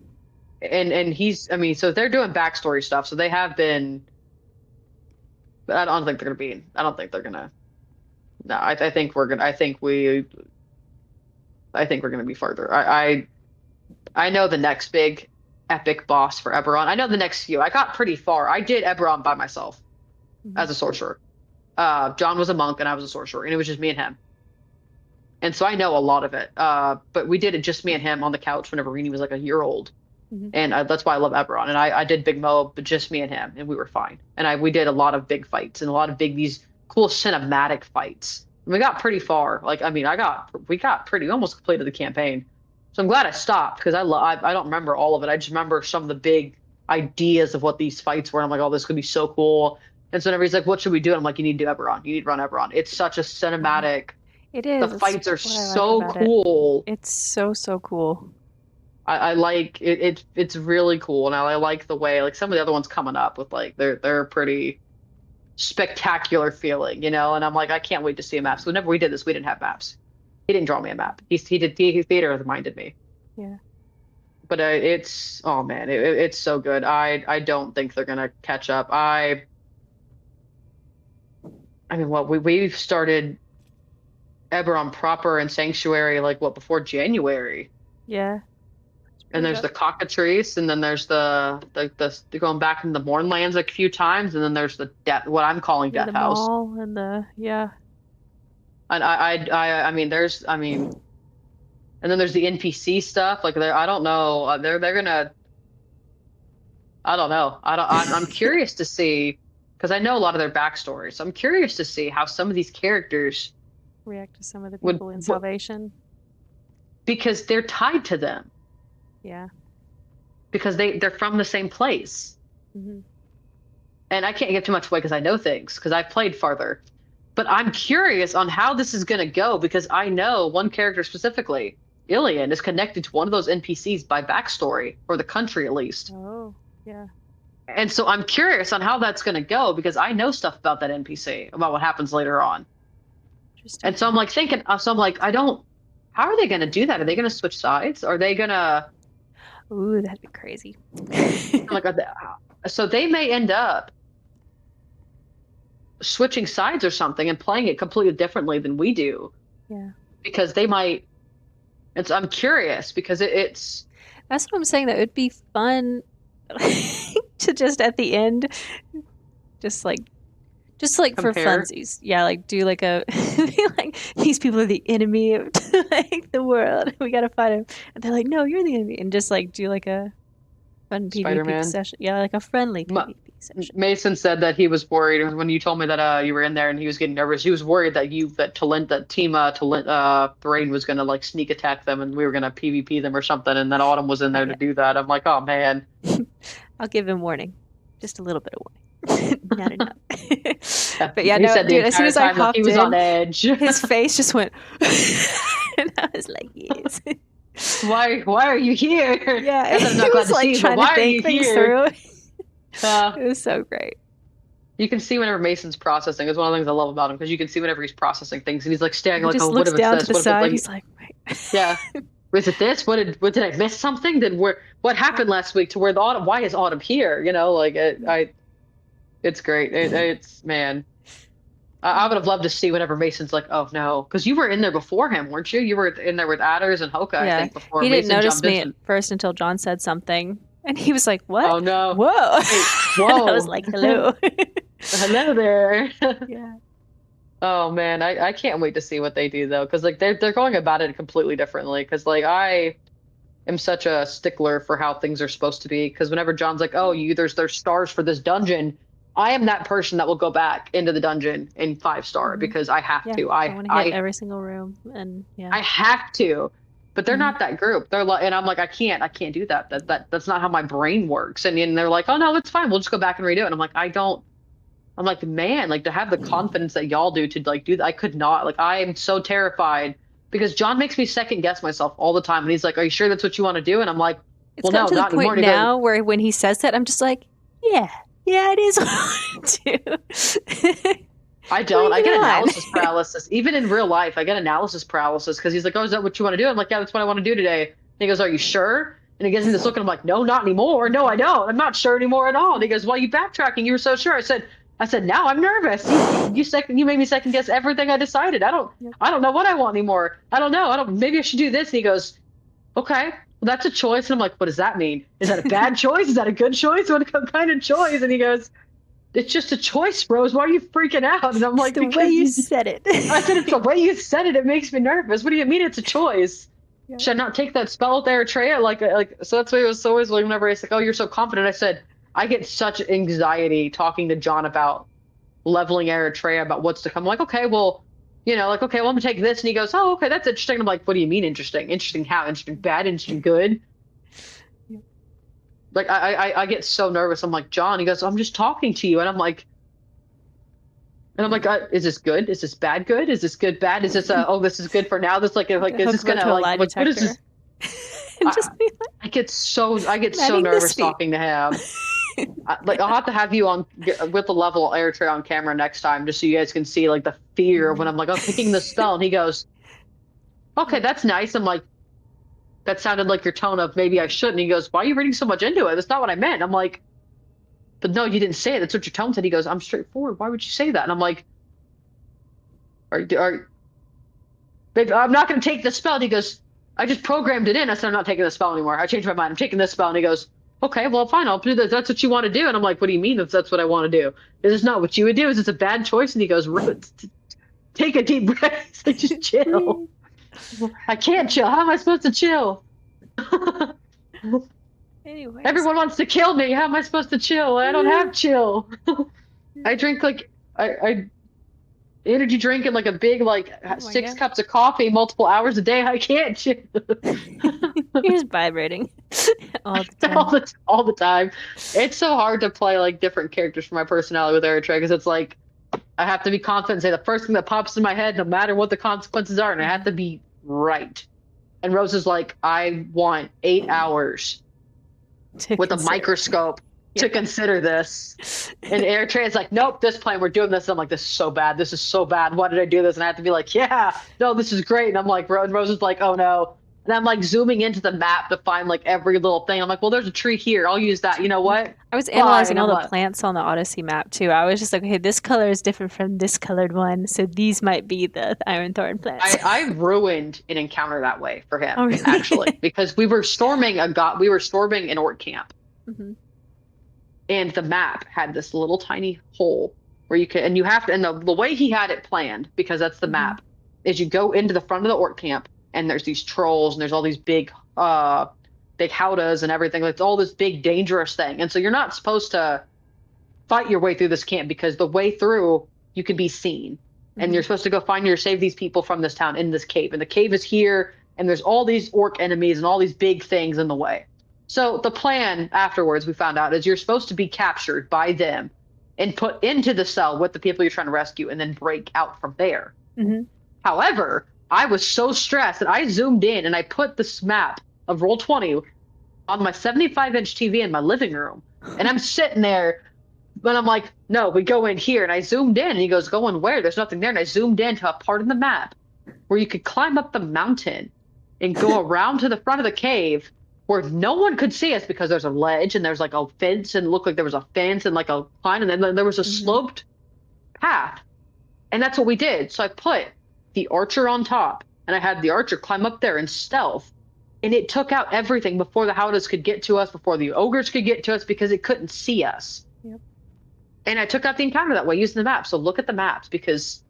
And so they're doing backstory stuff. So they have been, but I don't think they're gonna. No, I think we're gonna be further. I know the next big epic boss for Eberron. I know the next few. I got pretty far. I did Eberron by myself as a sorcerer. John was a monk and I was a sorcerer, and it was just me and him. And so I know a lot of it. But we did it just me and him on the couch whenever Rini was like a year old. Mm-hmm. And that's why I love Eberron. And I did Big Mo, but just me and him, and we were fine. And we did a lot of big fights and a lot of these cool cinematic fights. And we got pretty far. We almost completed the campaign. So I'm glad I stopped because I don't remember all of it. I just remember some of the big ideas of what these fights were. I'm like, oh, this could be so cool. And so whenever he's like, what should we do? And I'm like, you need to do Eberron. You need to run Eberron. It's such a cinematic. It is. The fights are so cool. It's so cool. I like it. It's really cool, and I like the way like some of the other ones coming up with like they're pretty spectacular feeling, you know. And I'm like, I can't wait to see a map. So whenever we did this, we didn't have maps. He didn't draw me a map. He did he theater reminded me. Yeah. But it's oh man, it's so good. I don't think they're gonna catch up. I mean, what we've started Eberron proper and Sanctuary like what before January. Yeah. And there's the cockatrice, and then there's the going back in the Mournlands like a few times, and then there's the death, what I'm calling Yeah, Death the House. mall and the And I mean there's I mean, and then there's the NPC stuff. Like I don't know, they're gonna I don't know. I'm curious to see because I know a lot of their backstories. So I'm curious to see how some of these characters react to some of the would people in Salvation. because they're tied to them Yeah. because they're from the same place. Hmm. And I can't give too much away because I know things because I've played farther. But I'm curious on how this is going to go because I know one character specifically, Ilian, is connected to one of those NPCs by backstory, or the country at least. Oh, yeah. And so I'm curious on how that's going to go because I know stuff about that NPC, about what happens later on. Interesting. And so I'm like thinking, so I'm like, how are they going to do that? Are they going to switch sides? Are they going to, Ooh, that'd be crazy. I'm like, so they may end up switching sides or something and playing it completely differently than we do. Yeah. Because they might, I'm curious because it's. That's what I'm saying. That would be fun to just at the end, just like for Compare. funsies. Yeah, like do like a like these people are the enemy of like the world. We gotta fight them, and they're like, no, you're the enemy, and just like do like a fun PvP Spider-Man. session. Yeah, like a friendly PvP session. Mason said that he was worried when you told me that you were in there and he was getting nervous. He was worried that team Thrain was gonna like sneak attack them and we were gonna PvP them or something, and then Autumn was in there to do that. I'm like, oh man. I'll give him warning, just a little bit of warning. Not enough. But yeah, He no, said dude, as soon as I hopped he was in, on edge. his face just went, and I was like, yes. Why are you here? Yeah, And I'm he not glad was to like see you, but trying to why are think you things here? through. It was so great. You can see whenever Mason's processing. It's one of the things I love about him because you can see whenever he's processing things and he's like staring He like, just oh, what looks if it's down this? to the What if it's side. like, He's like, wait. yeah. Was it this? What did I miss something? What happened last week to where the Autumn? Why is Autumn here? You know, like it's great. It's man. I would have loved to see whenever Mason's like, oh no, because you were in there before him, weren't you? You were in there with Adders and Hoka, I Yeah, think, before he didn't Mason notice jumped me in. at first until John said something, and he was like, "What? Oh no! Whoa!" Hey, And I whoa! was like, "Hello." Hello there. Yeah. Oh man, I can't wait to see what they do though, because like they're going about it completely differently. Because like I am such a stickler for how things are supposed to be. Because whenever John's like, oh, there's stars for this dungeon, I am that person that will go back into the dungeon in 5-star Mhm. because I have Yeah, to. I want to hit every single room, and yeah. I have to. But they're Mhm. not that group. They're like, and I'm like, I can't do that. That's not how my brain works. And they're like, oh no, it's fine. We'll just go back and redo it. And I'm like, I don't. I'm like, man, like to have the confidence that y'all do to like do that. I could not. Like, I am so terrified because John makes me second guess myself all the time. And he's like, are you sure that's what you want to do? And I'm like, It's well, gotten no, to the not point anymore. And he goes, now where when he says that, I'm just like, yeah, it is what I want to do. I don't. I Leave get it on. analysis paralysis. Even in real life, I get analysis paralysis because he's like, oh, is that what you want to do? I'm like, yeah, that's what I want to do today. And he goes, are you sure? And he gives me this look, and I'm like, no, not anymore. No, I don't. I'm not sure anymore at all. And he goes, why are you backtracking? You were so sure. I said, now I'm nervous. You made me second guess everything I decided. I don't know what I want anymore. I don't know. Maybe I should do this. And he goes, okay, well, that's a choice. And I'm like, what does that mean? Is that a bad choice? Is that a good choice? What kind of choice? And he goes, it's just a choice, Rose. Why are you freaking out? And I'm like, the way you said it. I said, it's the way you said it. It makes me nervous. What do you mean it's a choice? Yeah. Should I not take that spell with Eritrea? So that's why it was always whenever he's like, oh, you're so confident. I said, I get such anxiety talking to John about leveling Eritrea, about what's to come. I'm like, okay, well, okay, well, I'm gonna take this. And he goes, oh, okay, that's interesting. I'm like, what do you mean interesting? Interesting how? Interesting bad? Interesting good? Yeah. Like, I get so nervous. I'm like, John, he goes, I'm just talking to you. And I'm like, is this good? Is this bad good? Is this good bad? Is this oh, this is good for now? This is Hook this gonna virtual like lie what is this? detector. And just be I get so Matting the nervous seat. talking to him. Like I'll have to have you on with the level air tray on camera next time, just so you guys can see like the fear when I'm like, I'm picking the spell, and he goes, "Okay, that's nice." I'm like, "That sounded like your tone of maybe I shouldn't." He goes, "Why are you reading so much into it? That's not what I meant." I'm like, "But no, you didn't say it. That's what your tone said." He goes, "I'm straightforward. Why would you say that?" And I'm like, "Are babe, I'm not going to take the spell." And he goes, "I just programmed it in. I said I'm not taking the spell anymore. I changed my mind. I'm taking this spell." And he goes, "Okay, well, fine. I'll do that. That's what you want to do." And I'm like, "What do you mean that's what I want to do? Is this not what you would do? Is this a bad choice?" And he goes, "Take a deep breath." He's like, just chill. I can't chill. How am I supposed to chill? Anyways. Everyone wants to kill me. How am I supposed to chill? I don't have chill. I drink like I energy drink and like a big like Oh my 6 God. cups of coffee multiple hours a day. I can't chill. You're just vibrating all the time. all the time. It's so hard to play like different characters for my personality with Eritrea because it's like I have to be confident and say the first thing that pops in my head, no matter what the consequences are, and I have to be right. And Rose is like, I want 8 hours with a microscope to consider this. And Eritrea is like, nope, this plan, we're doing this. And I'm like, this is so bad. This is so bad. Why did I do this? And I have to be like, yeah, no, this is great. And I'm like, and Rose is like, oh no. And I'm like zooming into the map to find like every little thing. I'm like, well, there's a tree here. I'll use that. You know what? I was analyzing all the Fine. plants on the Odyssey map too. I was just like, okay, this color is different from this colored one, so these might be the iron thorn plants. I ruined an encounter that way for him, Oh, really? actually, because we were storming an orc camp, Mhm. and the map had this little tiny hole where you could, and you have to, and the way he had it planned, because that's the map, is you go into the front of the orc camp, and there's these trolls, and there's all these big howdahs and everything. It's all this big dangerous thing, and so you're not supposed to fight your way through this camp because the way through you can be seen, and you're supposed to go save these people from this town in this cave, and the cave is here, and there's all these orc enemies and all these big things in the way. So the plan afterwards, we found out, is you're supposed to be captured by them and put into the cell with the people you're trying to rescue, and then break out from there. However, I was so stressed that I zoomed in and I put this map of Roll20 on my 75-inch TV in my living room, and I'm sitting there, but I'm like, no, we go in here, and I zoomed in, and he goes, going where? There's nothing there, and I zoomed into a part of the map where you could climb up the mountain and go around to the front of the cave where no one could see us because there's a ledge and there's like a fence, and it looked like there was a fence and like a climb, and then there was a sloped path, and that's what we did. So I put the archer on top, and I had the archer climb up there in stealth, and it took out everything before the howdahs could get to us, before the ogres could get to us, because it couldn't see us. Yep. And I took out the encounter that way using the map. So look at the maps, because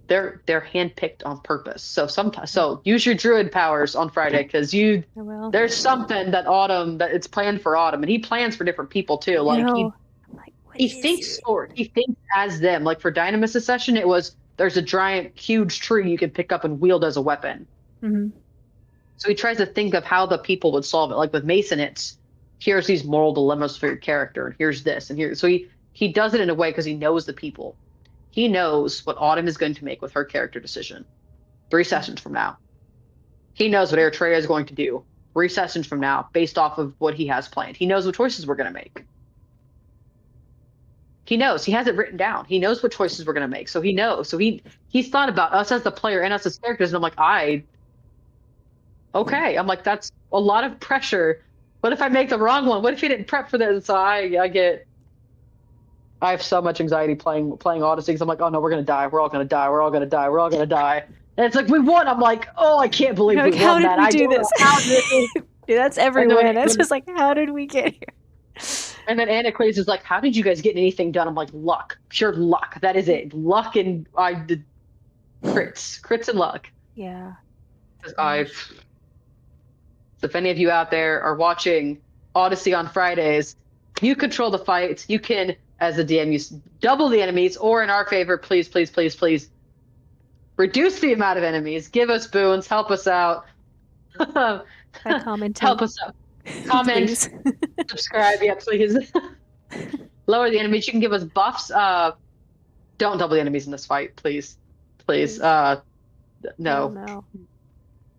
they're handpicked on purpose. So use your druid powers on Friday, because there's something that it's planned for Autumn, and he plans for different people too. Like he thinks as them. Like for Dynamis' session, it was there's a giant, huge tree you can pick up and wield as a weapon. So he tries to think of how the people would solve it. Like with Mason, it's here's these moral dilemmas for your character, and here's this, and here. So he does it in a way because he knows the people. He knows what Autumn is going to make with her character decision 3 sessions from now. He knows what Eritrea is going to do 3 sessions from now based off of what he has planned. He knows what choices we're going to make. He knows. He has it written down. He knows what choices we're going to make. So he knows. So he's thought about us as the player and us as characters. And I'm like, okay. I'm like, that's a lot of pressure. What if I make the wrong one? What if he didn't prep for this? So I have so much anxiety playing Odyssey, because I'm like, oh no, we're going to die. We're all going to die. We're all going to die. We're all going to die. And it's like, we won. I'm like, oh, I can't believe we won that. How did we do this? Dude, that's every win. It's just like, how did we get here? And then Anacles is like, how did you guys get anything done? I'm like, luck. Pure luck. That is it. Luck, and I did crits and luck. Yeah. If any of you out there are watching Odyssey on Fridays, you control the fights. You can, as a DM, use double the enemies, or in our favor, please, please, please, please reduce the amount of enemies. Give us boons. Help us out. By commenting. Help us out. Comment, subscribe, yeah, please. Lower the enemies. You can give us buffs. Don't double the enemies in this fight, please. Please. No.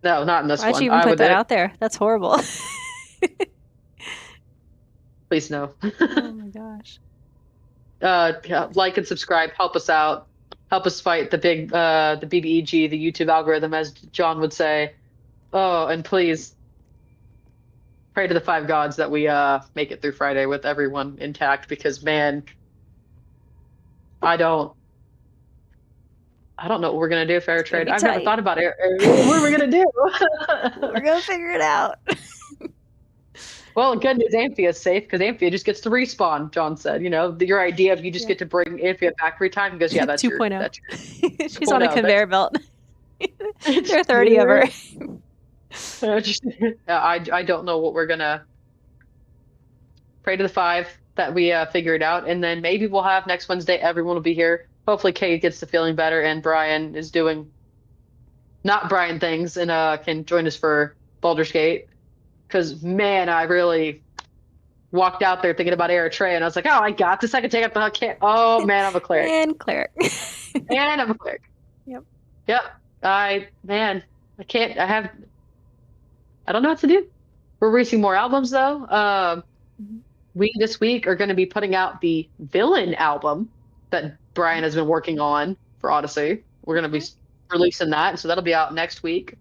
No, not in this Why'd one. you even I put would that out there? That's horrible. please no. Oh my gosh. Yeah, like and subscribe. Help us out. Help us fight the BBEG, the YouTube algorithm, as John would say. Oh, and please pray to the five gods that we make it through Friday with everyone intact, because man, I don't know what we're gonna do for air It's gonna trade. be I've never tight. thought about air. What are we gonna do? We're gonna figure it out. Well, good news, Amphia is safe because Amphia just gets to respawn. John said, your idea of you just Yeah. get to bring Amphia back every time. He goes, yeah, that's 2.0. that's She's on a 2.0. conveyor belt. That's- There are 30 of her. I don't know what we're gonna pray to the five that we figure it out, and then maybe we'll have next Wednesday. Everyone will be here. Hopefully, Kate gets to feeling better, and Brian is doing not Brian things, and can join us for Baldur's Gate. Because man, I really walked out there thinking about Eritrea, and I was like, oh, I got this. I can take up the can't. Oh man, I'm a cleric, And cleric. and I'm a cleric. Yep. Yep. I can't. I don't know what to do. We're releasing more albums though. Mhm. We this week are going to be putting out the Villain album that Brian has been working on for Odyssey. We're going to be releasing that, so that'll be out next week.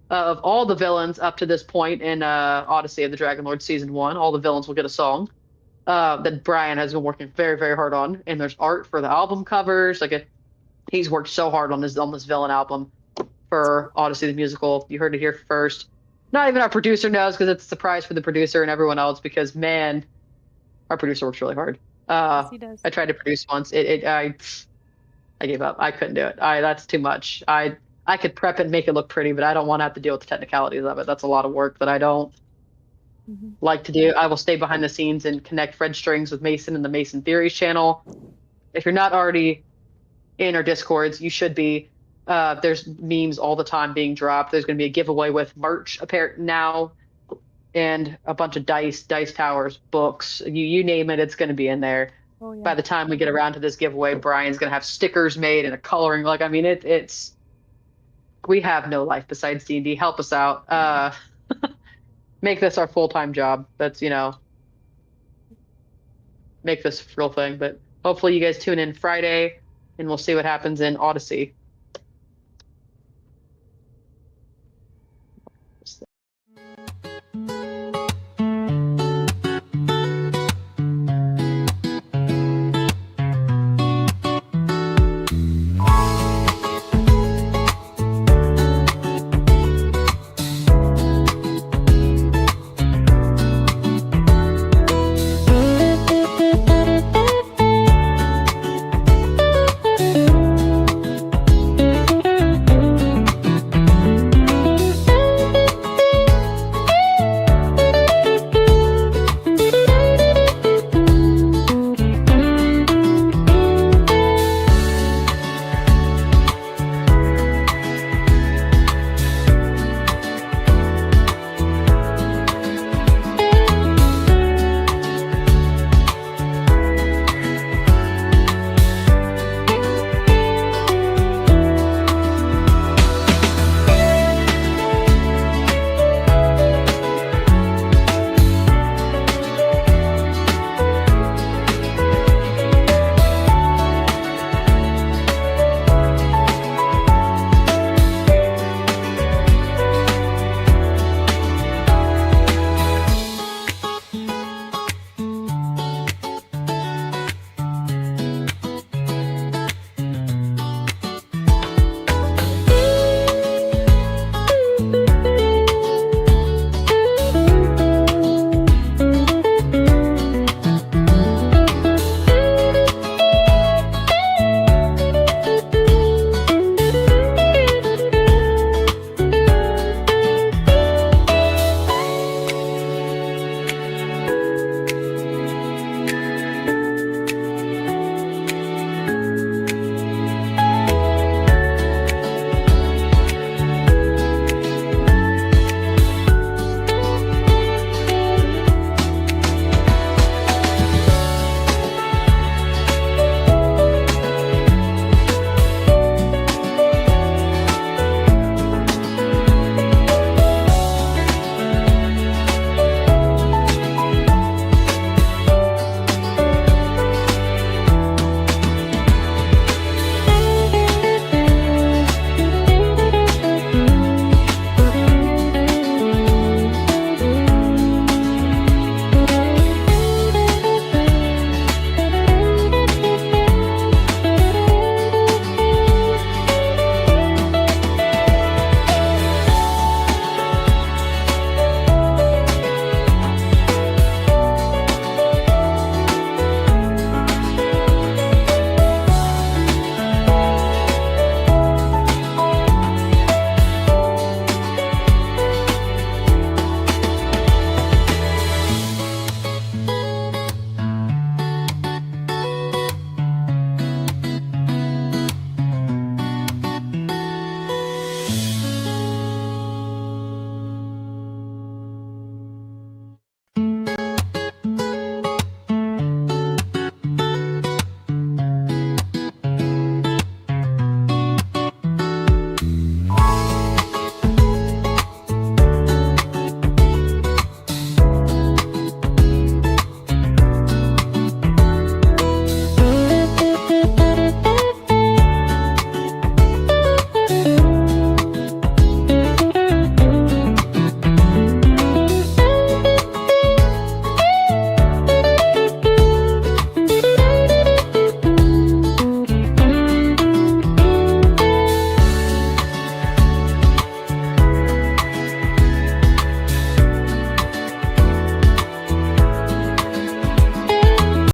Of all the villains up to this point in Odyssey of the Dragon Lord Season 1, all the villains will get a song that Brian has been working very, very hard on. And there's art for the album covers. He's worked so hard on this villain album for Odyssey the musical. You heard it here first. Not even our producer knows, because it's a surprise for the producer and everyone else, because man, our producer works really hard. Yes, he does. I tried to produce once. I gave up. I couldn't do it. That's too much. I could prep it and make it look pretty, but I don't want to have to deal with the technicalities of it. That's a lot of work that I don't Mhm. like to do. I will stay behind the scenes and connect Fred Strings with Mason in the Mason Theories channel. If you're not already in our Discords, you should be. There's memes all the time being dropped. There's going to be a giveaway with merch apparent now, and a bunch of dice towers, books, you name it, it's going to be in there. Oh, yeah. By the time we get around to this giveaway, Brian's going to have stickers made and a coloring. It's we have no life besides D&D. Help us out. Make this our full-time job. That's, make this a real thing. But hopefully you guys tune in Friday, and we'll see what happens in Odyssey.